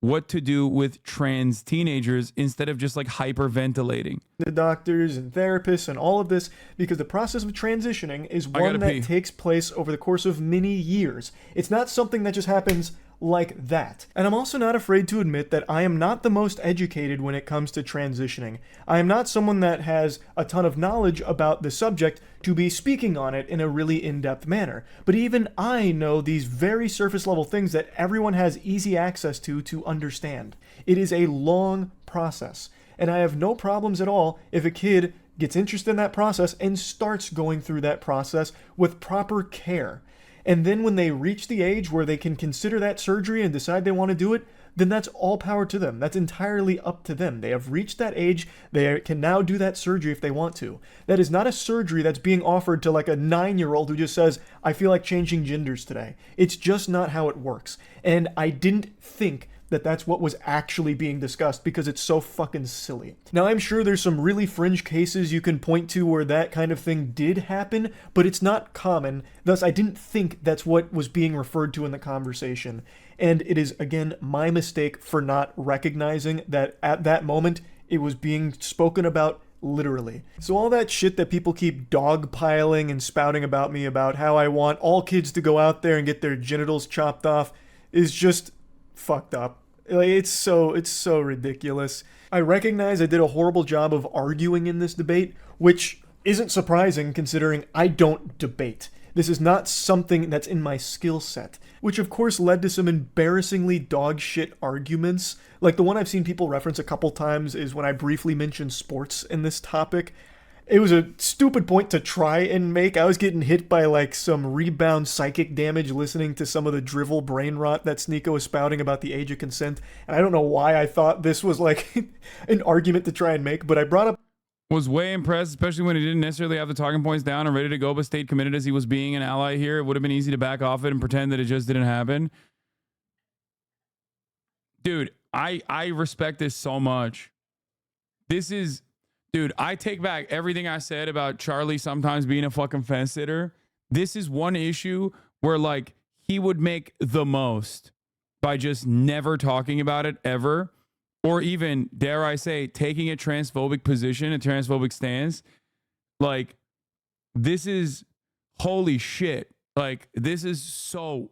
what to do with trans teenagers instead of just like hyperventilating. The doctors and therapists and all of this, because the process of transitioning is one that takes place over the course of many years. It's not something that just happens like that. And I'm also not afraid to admit that I am not the most educated when it comes to transitioning. I am not someone that has a ton of knowledge about the subject to be speaking on it in a really in-depth manner. But even I know these very surface level things that everyone has easy access to understand. It is a long process. And I have no problems at all if a kid gets interested in that process and starts going through that process with proper care. And then when they reach the age where they can consider that surgery and decide they want to do it, then that's all power to them. That's entirely up to them. They have reached that age. They can now do that surgery if they want to. That is not a surgery that's being offered to like a 9-year-old who just says, I feel like changing genders today. It's just not how it works. And I didn't think that that's what was actually being discussed because it's so fucking silly. Now, I'm sure there's some really fringe cases you can point to where that kind of thing did happen, but it's not common. Thus, I didn't think that's what was being referred to in the conversation. And it is, again, my mistake for not recognizing that at that moment, it was being spoken about literally. So all that shit that people keep dogpiling and spouting about me about how I want all kids to go out there and get their genitals chopped off is just fucked up. Like, it's so ridiculous. I recognize I did a horrible job of arguing in this debate, which isn't surprising considering I don't debate. This is not something that's in my skill set, which of course led to some embarrassingly dog shit arguments. Like the one I've seen people reference a couple times is when I briefly mentioned sports in this topic. It was a stupid point to try and make. I was getting hit by like some rebound psychic damage listening to some of the drivel brain rot that Sneako was spouting about the age of consent. And I don't know why I thought this was like an argument to try and make, but I brought up. Was way impressed, especially when he didn't necessarily have the talking points down and ready to go, but stayed committed as he was being an ally here. It would have been easy to back off it and pretend that it just didn't happen. Dude, I respect this so much. Dude, I take back everything I said about Charlie sometimes being a fucking fence sitter. This is one issue where like he would make the most by just never talking about it ever. Or even, dare I say, taking a transphobic position, a transphobic stance. Like, this is holy shit. Like, this is so,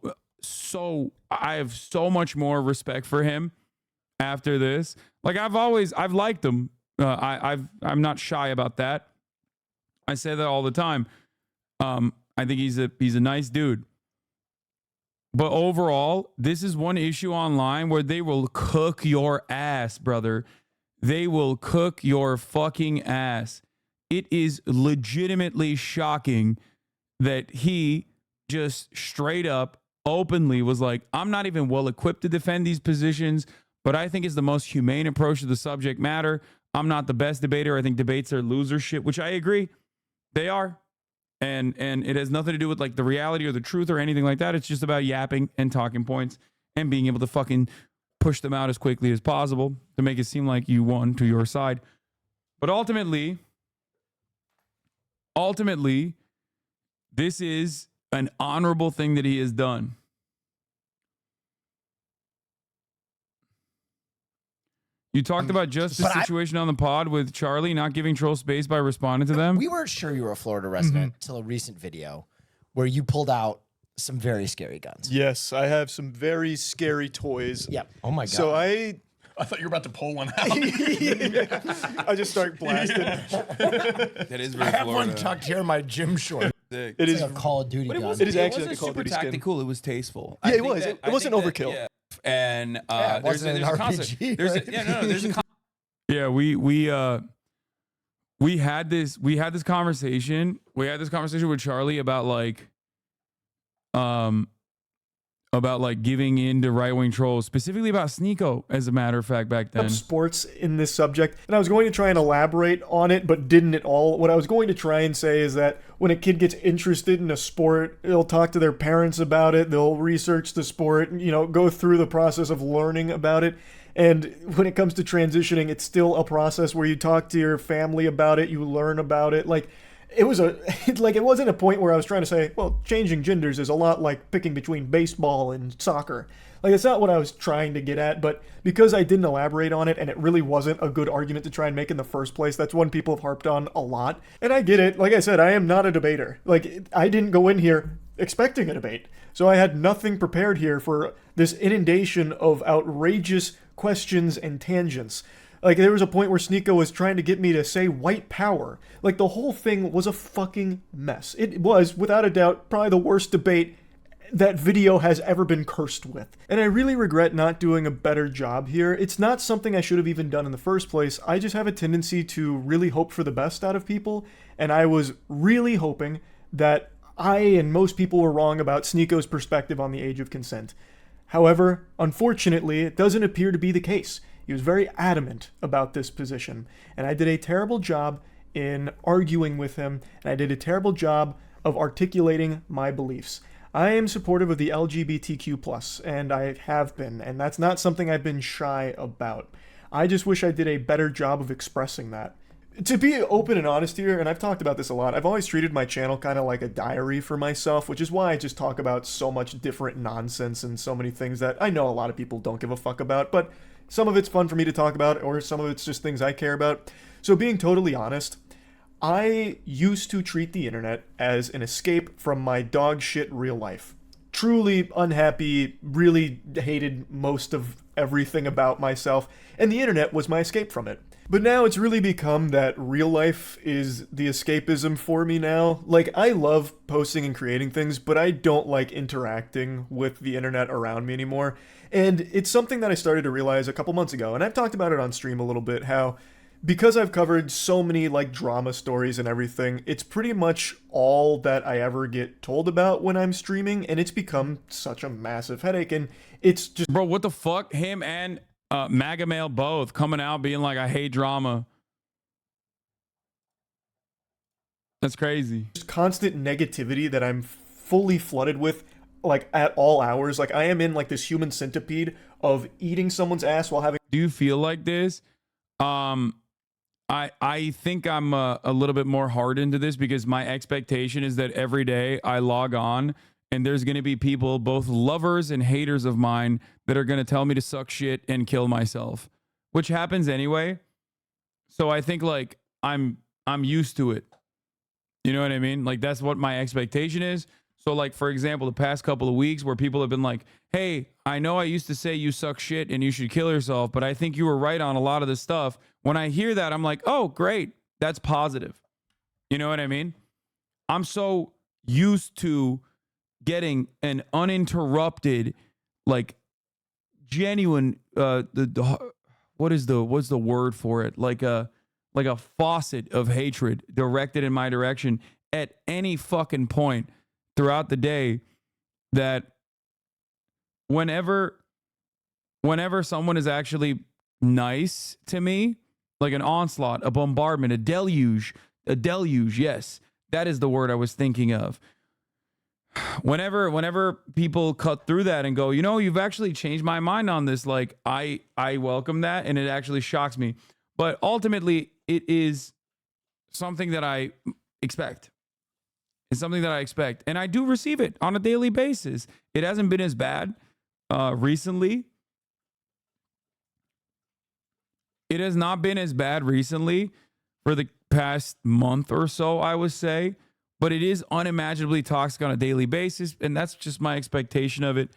I have so much more respect for him after this. Like, I've liked him. I'm not shy about that. I say that all the time. I think he's a nice dude. But overall, this is one issue online where they will cook your ass, brother. They will cook your fucking ass. It is legitimately shocking that he just straight up, openly was like, I'm not even well equipped to defend these positions, but I think it's the most humane approach to the subject matter. I'm not the best debater. I think debates are loser shit, which I agree. They are. And it has nothing to do with like the reality or the truth or anything like that. It's just about yapping and talking points and being able to fucking push them out as quickly as possible to make it seem like you won to your side. But ultimately, this is an honorable thing that he has done. You talked about just the situation on the pod with Charlie not giving trolls space by responding to them. We weren't sure you were a Florida resident until a recent video where you pulled out some very scary guns. Yes, I have some very scary toys. Yep. Oh my God. So I thought you were about to pull one out. I just start blasting. That is very I have Florida. one tucked here in my gym short. It It's is like a Call of Duty gun. It is actually it like a Call of super Duty skin. tactical. It was tasteful. Yeah, it was. It wasn't overkill. Yeah. And it there's wasn't a an concept. RPG, There's right? there's a yeah, we had this conversation. We had this conversation with Charlie about giving in to right-wing trolls, specifically about Sneako, as a matter of fact, back then. Sports in this subject, and I was going to try and elaborate on it, but didn't at all. What I was going to try and say is that when a kid gets interested in a sport, they'll talk to their parents about it, they'll research the sport, go through the process of learning about it. And when it comes to transitioning, it's still a process where you talk to your family about it, you learn about it. Like, it was like it wasn't a point where I was trying to say, well, changing genders is a lot like picking between baseball and soccer. Like, it's not what I was trying to get at, but because I didn't elaborate on it and it really wasn't a good argument to try and make in the first place, that's one people have harped on a lot. And I get it. Like I said, I am not a debater. Like, I didn't go in here expecting a debate. So I had nothing prepared here for this inundation of outrageous questions and tangents. Like, there was a point where Sneako was trying to get me to say white power. Like, the whole thing was a fucking mess. It was, without a doubt, probably the worst debate that video has ever been cursed with. And I really regret not doing a better job here. It's not something I should have even done in the first place. I just have a tendency to really hope for the best out of people, and I was really hoping that I and most people were wrong about Sneako's perspective on the age of consent. However, unfortunately, it doesn't appear to be the case. He was very adamant about this position, and I did a terrible job in arguing with him, and I did a terrible job of articulating my beliefs. I am supportive of the LGBTQ+, and I have been, and that's not something I've been shy about. I just wish I did a better job of expressing that. To be open and honest here, and I've talked about this a lot, I've always treated my channel kind of like a diary for myself, which is why I just talk about so much different nonsense and so many things that I know a lot of people don't give a fuck about, but some of it's fun for me to talk about, or some of it's just things I care about. So being totally honest, I used to treat the internet as an escape from my dog shit real life. Truly unhappy, really hated most of everything about myself, and the internet was my escape from it. But now it's really become that real life is the escapism for me now. Like, I love posting and creating things, but I don't like interacting with the internet around me anymore. And it's something that I started to realize a couple months ago, and I've talked about it on stream a little bit, how because I've covered so many like drama stories and everything, it's pretty much all that I ever get told about when I'm streaming, and it's become such a massive headache. And it's just, Bro, what the fuck? Him and MAGA Male both coming out being like, I hate drama. That's crazy. just constant negativity that I'm fully flooded with, like at all hours. Like, I am in like this human centipede of eating someone's ass while having. Do you feel like this? I think I'm a little bit more hard into this because my expectation is that every day I log on and there's going to be people, both lovers and haters of mine, that are going to tell me to suck shit and kill myself, which happens anyway. So I think like I'm used to it. You know what I mean? Like, that's what my expectation is. So like, for example, the past couple of weeks where people have been like, hey, I know I used to say you suck shit and you should kill yourself, but I think you were right on a lot of this stuff. When I hear that, I'm like, oh, great. That's positive. You know what I mean? I'm so used to getting an uninterrupted, like, genuine, what's the word for it? Like a faucet of hatred directed in my direction at any fucking point throughout the day, that whenever someone is actually nice to me, like an onslaught, a bombardment, a deluge, yes, that is the word I was thinking of. Whenever people cut through that and go, you know, you've actually changed my mind on this, like, I welcome that, and it actually shocks me. But ultimately, it is something that I expect. It's something that I expect, and I do receive it on a daily basis. It hasn't been as bad recently. It has not been as bad recently for the past month or so, I would say, but it is unimaginably toxic on a daily basis, and that's just my expectation of it,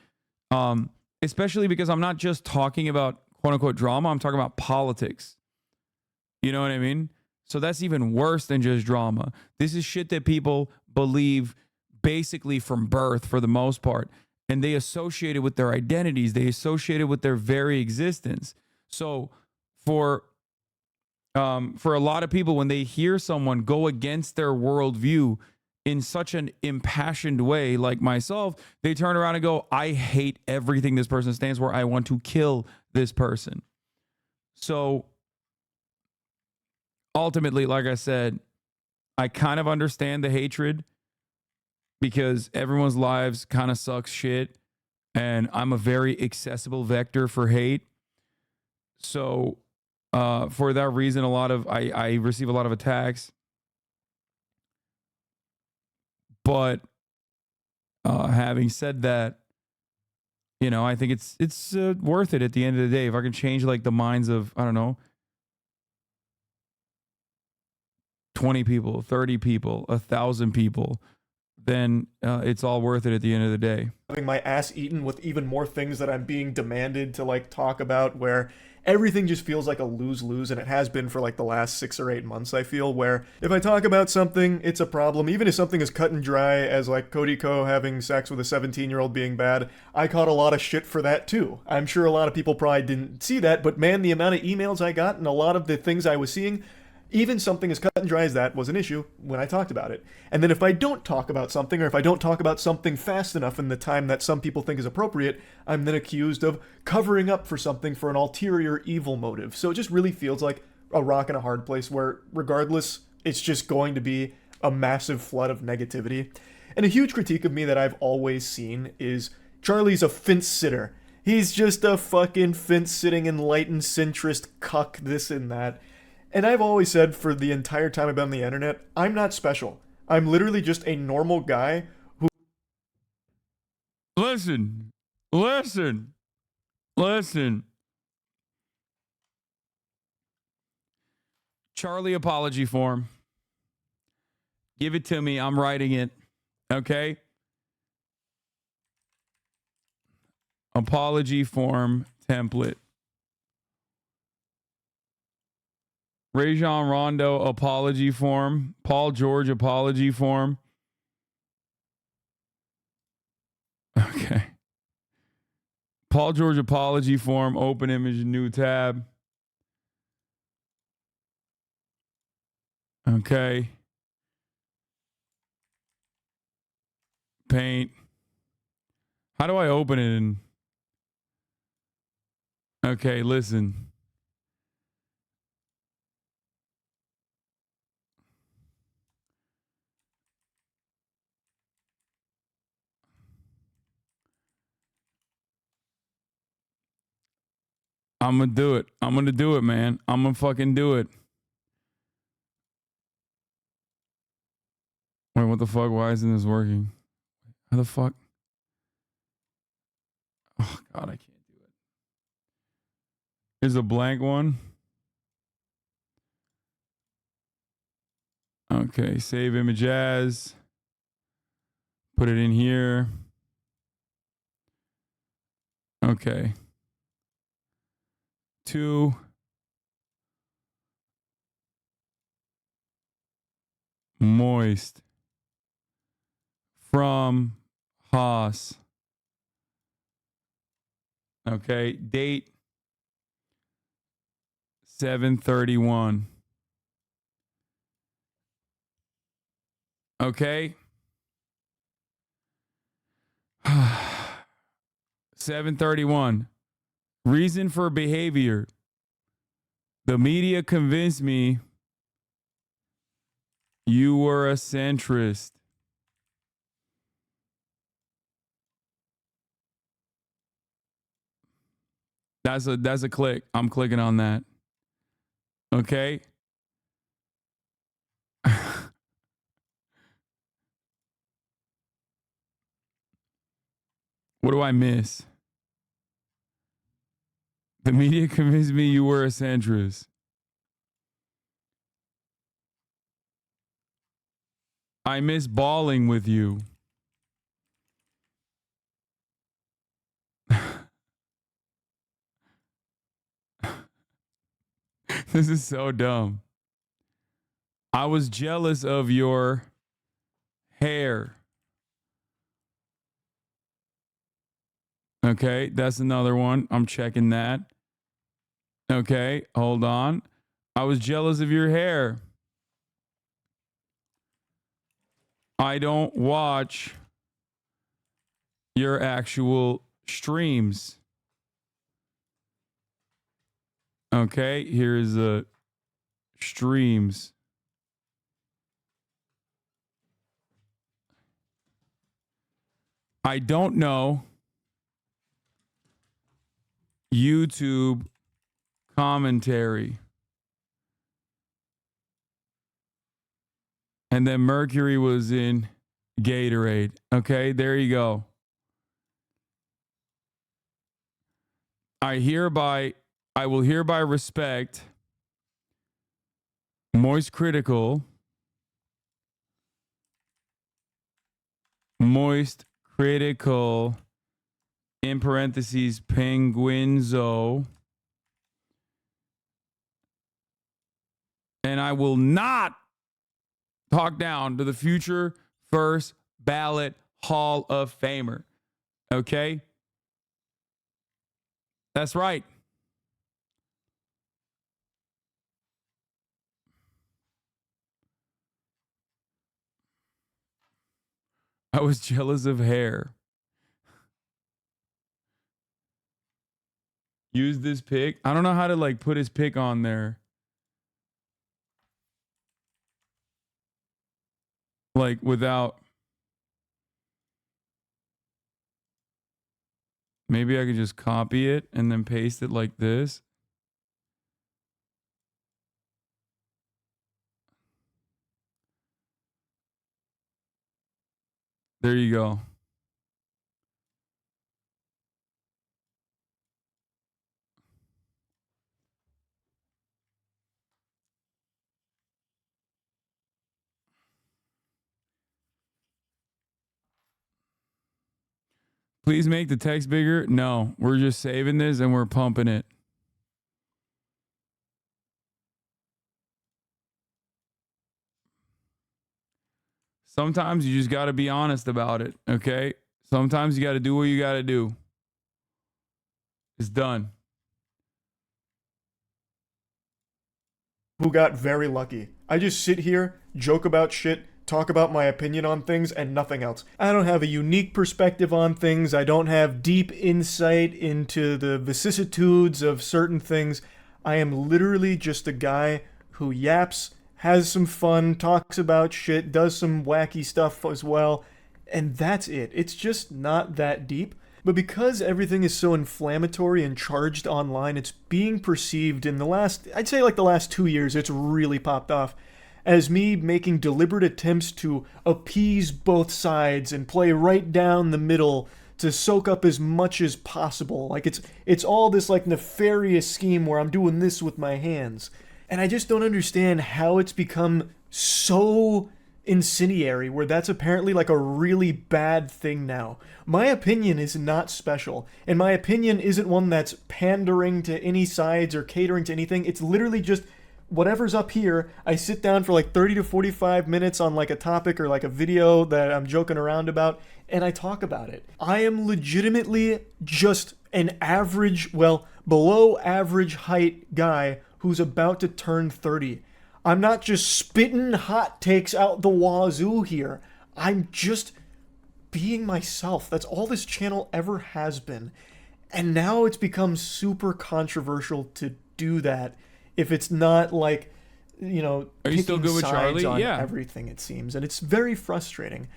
especially because I'm not just talking about quote-unquote drama, I'm talking about politics. You know what I mean? So that's even worse than just drama. This is shit that people believe basically from birth for the most part, and they associate it with their identities. They associate it with their very existence. So for a lot of people, when they hear someone go against their worldview in such an impassioned way, like myself, they turn around and go, I hate everything this person stands for. I want to kill this person. So ultimately, like I said, I kind of understand the hatred because everyone's lives kind of sucks shit, and I'm a very accessible vector for hate. So for that reason, I receive a lot of attacks. But having said that, you know, I think it's worth it at the end of the day. If I can change like the minds of, I don't know, 20 people, 30 people, 1,000 people, then it's all worth it at the end of the day. Having my ass eaten with even more things that I'm being demanded to like talk about, where everything just feels like a lose-lose, and it has been for like the last 6 or 8 months, I feel, where if I talk about something, it's a problem. Even if something is cut and dry as like Cody Ko having sex with a 17-year-old being bad, I caught a lot of shit for that too. I'm sure a lot of people probably didn't see that, but man, the amount of emails I got and a lot of the things I was seeing, even something as cut and dry as that was an issue when I talked about it. And then if I don't talk about something, or if I don't talk about something fast enough in the time that some people think is appropriate, I'm then accused of covering up for something for an ulterior evil motive. So it just really feels like a rock and a hard place where, regardless, it's just going to be a massive flood of negativity. And a huge critique of me that I've always seen is Charlie's a fence sitter. He's just a fucking fence-sitting enlightened centrist cuck, this and that. And I've always said for the entire time I've been on the internet, I'm not special. I'm literally just a normal guy who... Listen. Charlie apology form. Give it to me. I'm writing it. Okay? Apology form template. Rajon Rondo apology form. Paul George apology form. Okay. Paul George apology form. Open image, new tab. Okay. Paint. How do I open it in? Okay, listen. I'm gonna do it. I'm gonna do it, man. I'm gonna fucking do it. Wait, what the fuck? Why isn't this working? How the fuck? Oh, God, I can't do it. Here's a blank one. Okay, save image as. Put it in here. Okay. 2. Moist. From Haas. Okay, date 7/31. Okay. 7/31. Reason for behavior. The media convinced me you were a centrist. That's a click. I'm clicking on that. Okay. What do I miss? The media convinced me you were a centrist. I miss balling with you. This is so dumb. I was jealous of your hair. Okay, that's another one. I'm checking that. Okay, hold on. I was jealous of your hair. I don't watch your actual streams. Okay, here's the streams. I don't know YouTube commentary. And then Mercury was in Gatorade. Okay, there you go. I will hereby respect MoistCritikal, in parentheses Penguinzo, and I will not talk down to the future first ballot Hall of Famer. Okay? That's right. I was jealous of hair. Use this pic. I don't know how to like put his pic on there. Like without. Maybe I could just copy it and then paste it like this. There you go. Please make the text bigger. No, we're just saving this and we're pumping it. Sometimes you just got to be honest about it, okay? Sometimes you got to do what you got to do. It's done. Who got very lucky. I just sit here, joke about shit, talk about my opinion on things, and nothing else. I don't have a unique perspective on things. I don't have deep insight into the vicissitudes of certain things. I am literally just a guy who yaps, has some fun, talks about shit, does some wacky stuff as well, and that's it. It's just not that deep. But because everything is so inflammatory and charged online, it's being perceived in the last, I'd say like the last 2 years, it's really popped off as me making deliberate attempts to appease both sides and play right down the middle to soak up as much as possible. Like it's all this like nefarious scheme where I'm doing this with my hands. And I just don't understand how it's become so incendiary where that's apparently like a really bad thing now. My opinion is not special, and my opinion isn't one that's pandering to any sides or catering to anything. It's literally just whatever's up here. I sit down for like 30 to 45 minutes on like a topic or like a video that I'm joking around about, and I talk about it. I am legitimately just an average, well, below average height guy who's about to turn 30. I'm not just spitting hot takes out the wazoo here. I'm just being myself. That's all this channel ever has been. And now it's become super controversial to do that if it's not like, you know, are you still good with Charlie? On yeah. Everything, it seems. And it's very frustrating.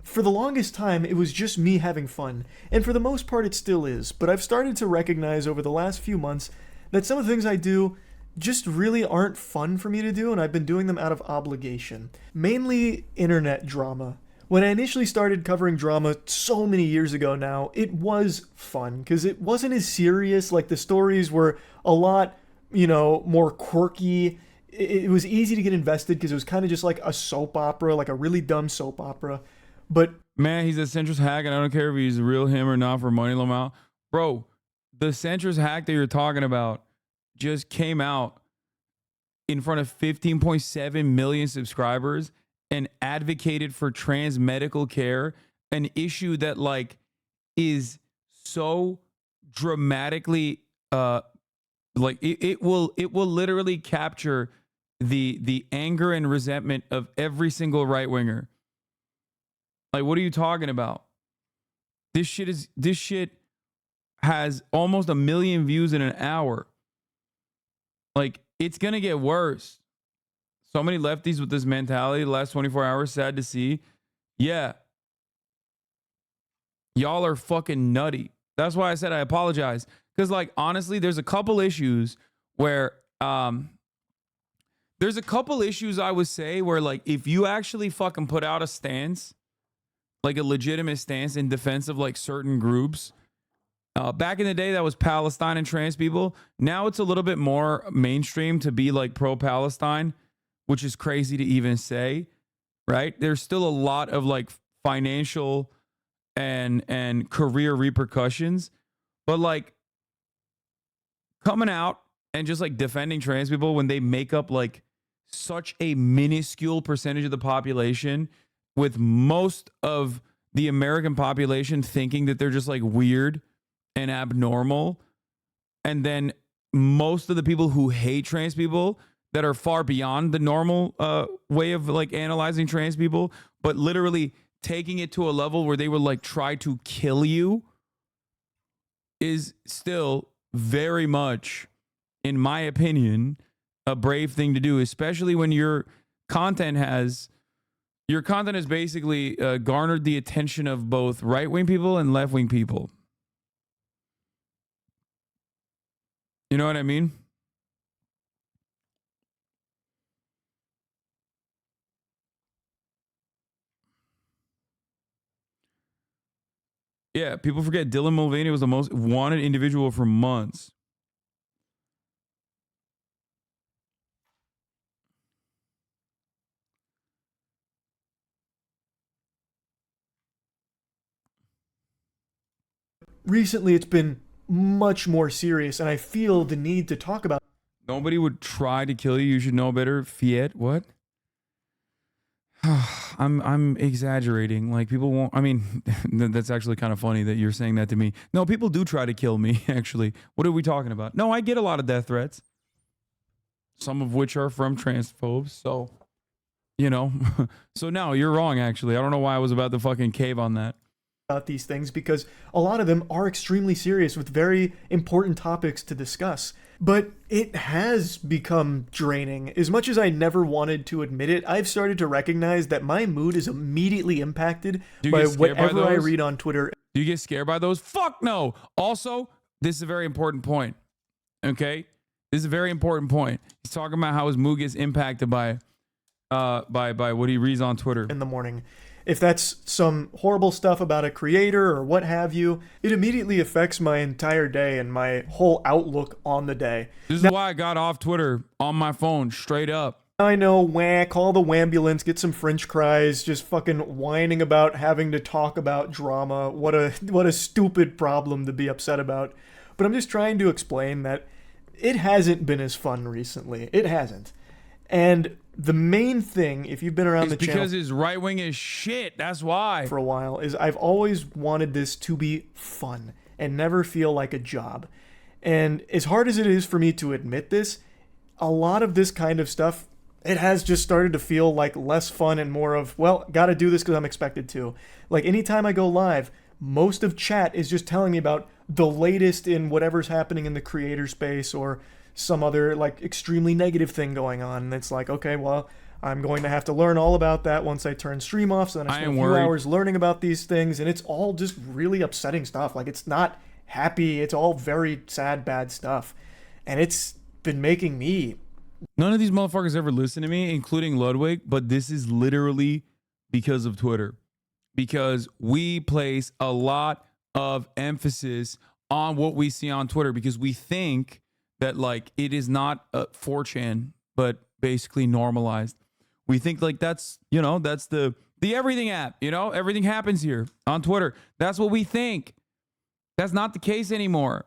For the longest time, it was just me having fun. And for the most part, it still is. But I've started to recognize over the last few months that some of the things I do just really aren't fun for me to do, and I've been doing them out of obligation. Mainly internet drama. When I initially started covering drama so many years ago now, it was fun, because it wasn't as serious. Like, the stories were a lot, you know, more quirky. It was easy to get invested, because it was kind of just like a soap opera, like a really dumb soap opera. But man, he's a centrist hack, and I don't care if he's real him or not for money Lamau. Bro, the centrist hack that you're talking about just came out in front of 15.7 million subscribers and advocated for trans medical care, an issue that like is so dramatically like it will literally capture the anger and resentment of every single right winger. Like, what are you talking about? This shit has almost 1 million views in an hour. Like, it's going to get worse. So many lefties with this mentality the last 24 hours, sad to see. Yeah. Y'all are fucking nutty. That's why I said I apologize. Because, like, honestly, there's a couple issues where, I would say where, like, if you actually fucking put out a stance like a legitimate stance in defense of like certain groups. Back in the day, that was Palestine and trans people. Now it's a little bit more mainstream to be like pro-Palestine, which is crazy to even say, right? There's still a lot of like financial and career repercussions, but like coming out and just like defending trans people when they make up like such a minuscule percentage of the population, with most of the American population thinking that they're just like weird and abnormal, and then most of the people who hate trans people that are far beyond the normal way of like analyzing trans people, but literally taking it to a level where they would like try to kill you, is still very much, in my opinion, a brave thing to do, especially when your content has basically garnered the attention of both right-wing people and left-wing people. You know what I mean? Yeah, people forget Dylan Mulvaney was the most wanted individual for months. Recently, it's been much more serious, and I feel the need to talk about. Nobody would try to kill you. You should know better. Fiat, what? I'm exaggerating. Like, people won't. I mean, that's actually kind of funny that you're saying that to me. No, people do try to kill me. Actually, what are we talking about? No, I get a lot of death threats, some of which are from transphobes. So, you know, so no, you're wrong. Actually, I don't know why I was about to fucking cave on that. About these things, because a lot of them are extremely serious with very important topics to discuss. But it has become draining. As much as I never wanted to admit it, I've started to recognize that my mood is immediately impacted by whatever I read on Twitter. Do you get scared by those? Fuck no. Also, this is a very important point. Okay? This is a very important point. He's talking about how his mood gets impacted by what he reads on Twitter. In the morning. If that's some horrible stuff about a creator or what have you, it immediately affects my entire day and my whole outlook on the day. This is why I got off Twitter on my phone, straight up. I know, whack, call the wambulance, get some French cries, just fucking whining about having to talk about drama. What a stupid problem to be upset about. But I'm just trying to explain that it hasn't been as fun recently. It hasn't. And the main thing, if you've been around the channel, because his right wing is shit. That's why. For a while, is I've always wanted this to be fun and never feel like a job. And as hard as it is for me to admit this, a lot of this kind of stuff, it has just started to feel like less fun and more of, well, gotta do this because I'm expected to. Like anytime I go live, most of chat is just telling me about the latest in whatever's happening in the creator space or some other like extremely negative thing going on, and it's like, okay, well, I'm going to have to learn all about that once I turn stream off, so then I spend a few hours learning about these things, and it's all just really upsetting stuff. Like, it's not happy, it's all very sad, bad stuff, and it's been making me... None of these motherfuckers ever listen to me, including Ludwig, but this is literally because of Twitter, because we place a lot of emphasis on what we see on Twitter, because we think that like it is not 4chan, but basically normalized. We think like that's, you know, that's the everything app, you know, everything happens here on Twitter. That's what we think. That's not the case anymore.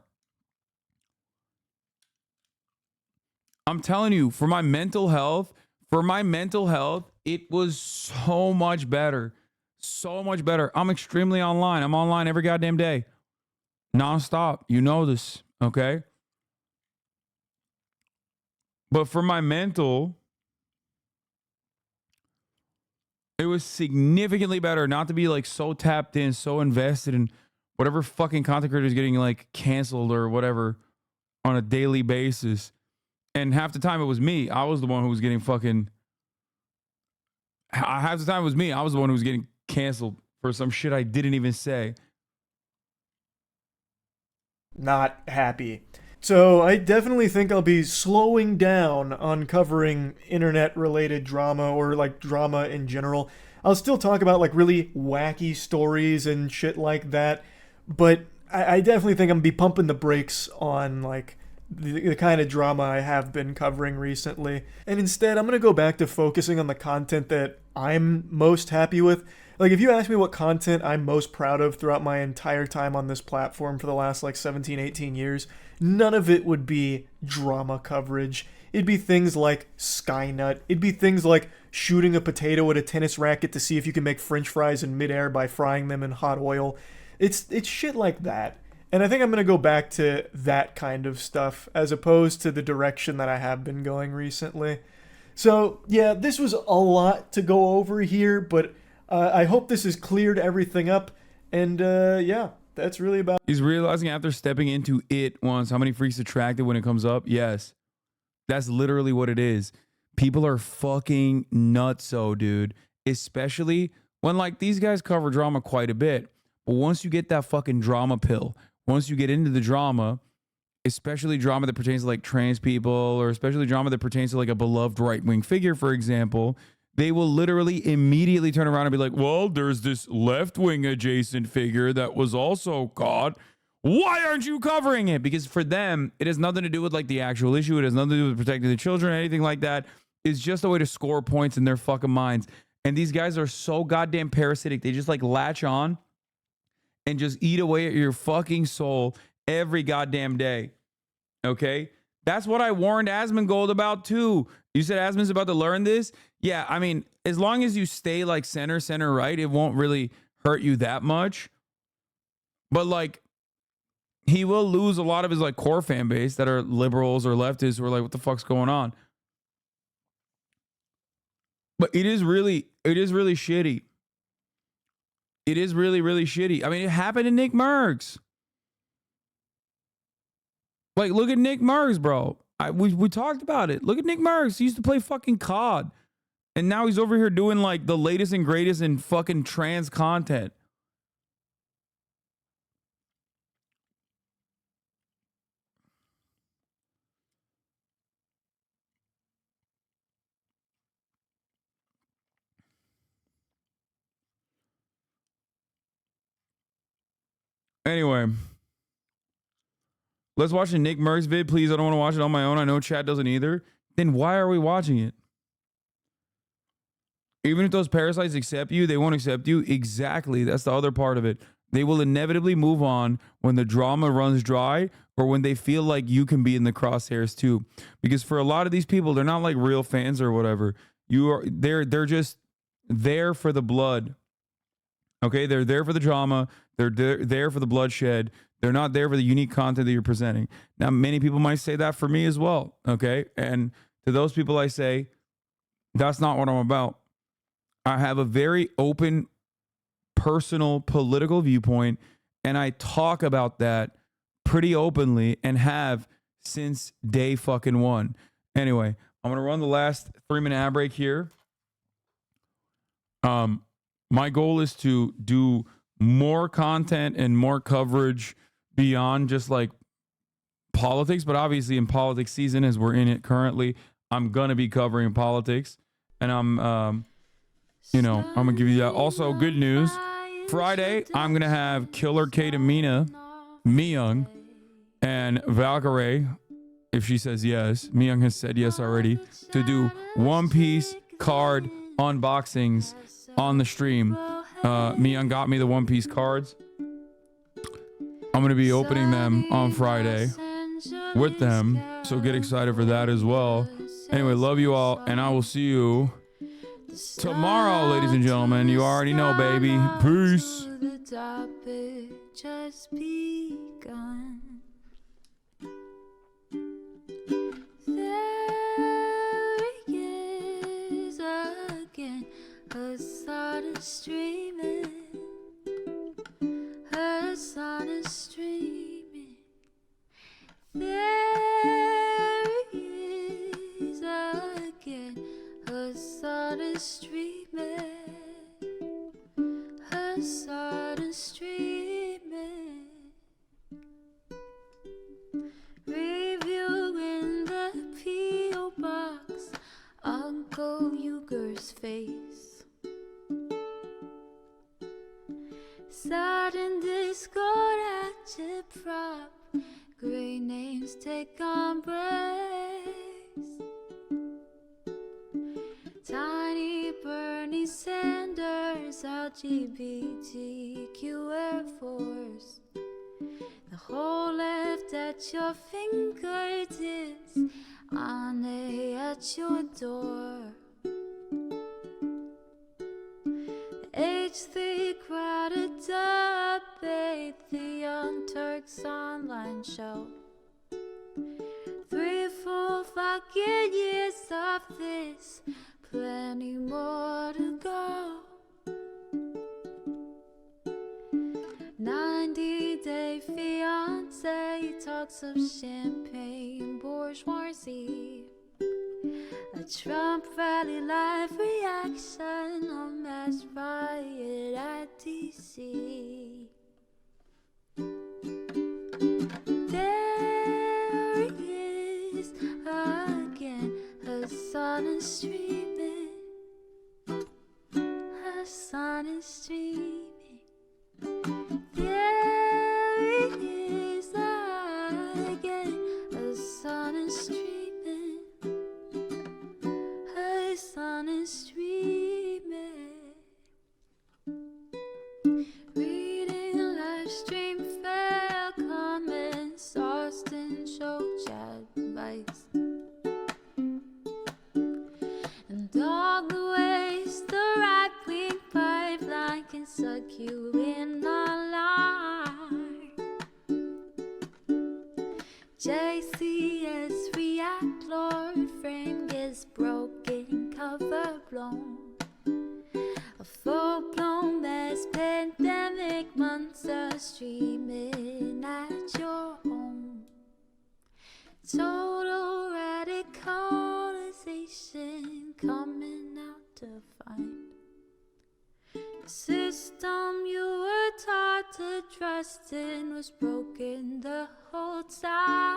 I'm telling you, for my mental health, it was so much better. So much better. I'm extremely online. I'm online every goddamn day. Nonstop. You know this, okay? But for my mental, it was significantly better not to be like so tapped in, so invested in whatever fucking content creator is getting like canceled or whatever on a daily basis. And half the time it was me. I was the one who was getting fucking... Half the time it was me. I was the one who was getting canceled for some shit I didn't even say. Not happy. So I definitely think I'll be slowing down on covering internet-related drama or like drama in general. I'll still talk about like really wacky stories and shit like that, but I definitely think I'm gonna be pumping the brakes on like the kind of drama I have been covering recently. And instead, I'm gonna go back to focusing on the content that I'm most happy with. Like, if you ask me what content I'm most proud of throughout my entire time on this platform for the last like 17, 18 years, none of it would be drama coverage. It'd be things like Skynut. It'd be things like shooting a potato at a tennis racket to see if you can make french fries in midair by frying them in hot oil. It's shit like that. And I think I'm going to go back to that kind of stuff as opposed to the direction that I have been going recently. So, yeah, this was a lot to go over here, but I hope this has cleared everything up. And, yeah, that's really about. He's realizing after stepping into it once how many freaks attracted when it comes up. Yes. That's literally what it is. People are fucking nutso, dude. Especially when, like, these guys cover drama quite a bit. But once you get that fucking drama pill, once you get into the drama, especially drama that pertains to like trans people, or especially drama that pertains to like a beloved right-wing figure, for example, they will literally immediately turn around and be like, well, there's this left-wing adjacent figure that was also caught. Why aren't you covering it? Because for them, it has nothing to do with like the actual issue. It has nothing to do with protecting the children or anything like that. It's just a way to score points in their fucking minds. And these guys are so goddamn parasitic. They just like latch on and just eat away at your fucking soul every goddamn day. Okay? That's what I warned Asmongold about too. You said Asmon's about to learn this? Yeah, I mean, as long as you stay like center right, it won't really hurt you that much. But like, he will lose a lot of his like core fan base that are liberals or leftists who are like, what the fuck's going on? But it is really shitty. It is really, really shitty. I mean, it happened to Nick Merckx. Like, look at Nick Merckx, bro. We talked about it. Look at Nick Merckx. He used to play fucking COD. And now he's over here doing like the latest and greatest in fucking trans content. Anyway, let's watch a Nick Merckx vid, please. I don't want to watch it on my own. I know chat doesn't either. Then why are we watching it? Even if those parasites accept you, they won't accept you. Exactly. That's the other part of it. They will inevitably move on when the drama runs dry or when they feel like you can be in the crosshairs too. Because for a lot of these people, they're not like real fans or whatever. They're just there for the blood. Okay, they're there for the drama. They're there for the bloodshed. They're not there for the unique content that you're presenting. Now, many people might say that for me as well. Okay, and to those people, I say, that's not what I'm about. I have a very open, personal, political viewpoint, and I talk about that pretty openly and have since day fucking one. Anyway, I'm gonna run the last 3-minute ad break here. My goal is to do more content and more coverage beyond just like politics, but obviously in politics season, as we're in it currently, I'm gonna be covering politics, and I'm gonna give you that. Also, good news, Friday I'm gonna have Killer K to Mina, Miyoung, and Valkyrie, if she says yes. Miyoung has said yes already, to do One Piece card unboxings on the stream. Miyoung got me the One Piece cards. I'm going to be opening them on Friday with them, so get excited for that as well. Anyway, love you all, and I will see you tomorrow, ladies and gentlemen. You already know, baby. Peace. Hassan is streaming. Hassan is streaming. There he is again. Hassan is streaming. Hassan is streaming. Sudden Discord at your prop. Great names take on breaks. Tiny Bernie Sanders, LGBTQ Air Force. The whole left at your fingertips, on at your door. H3 crowded debate, the Young Turks online show. 3 full fucking years of this, plenty more to go. 90-day fiance talks of champagne bourgeoisie. A Trump rally live reaction on mass riot at DC. There he is again, Hasan is streaming. Hasan is streaming. There he is again, Hasan is streaming. Hasan is streaming. Reading live stream fair comments, Austin show chat advice, and all the ways the right-wing pipeline can suck you in online. JCS react, Lord frame gets broken, cover blown. A full-blown mass pandemic, monster streaming at your home. Total radicalization coming out to find. The system you were taught to trust in was broken the whole time.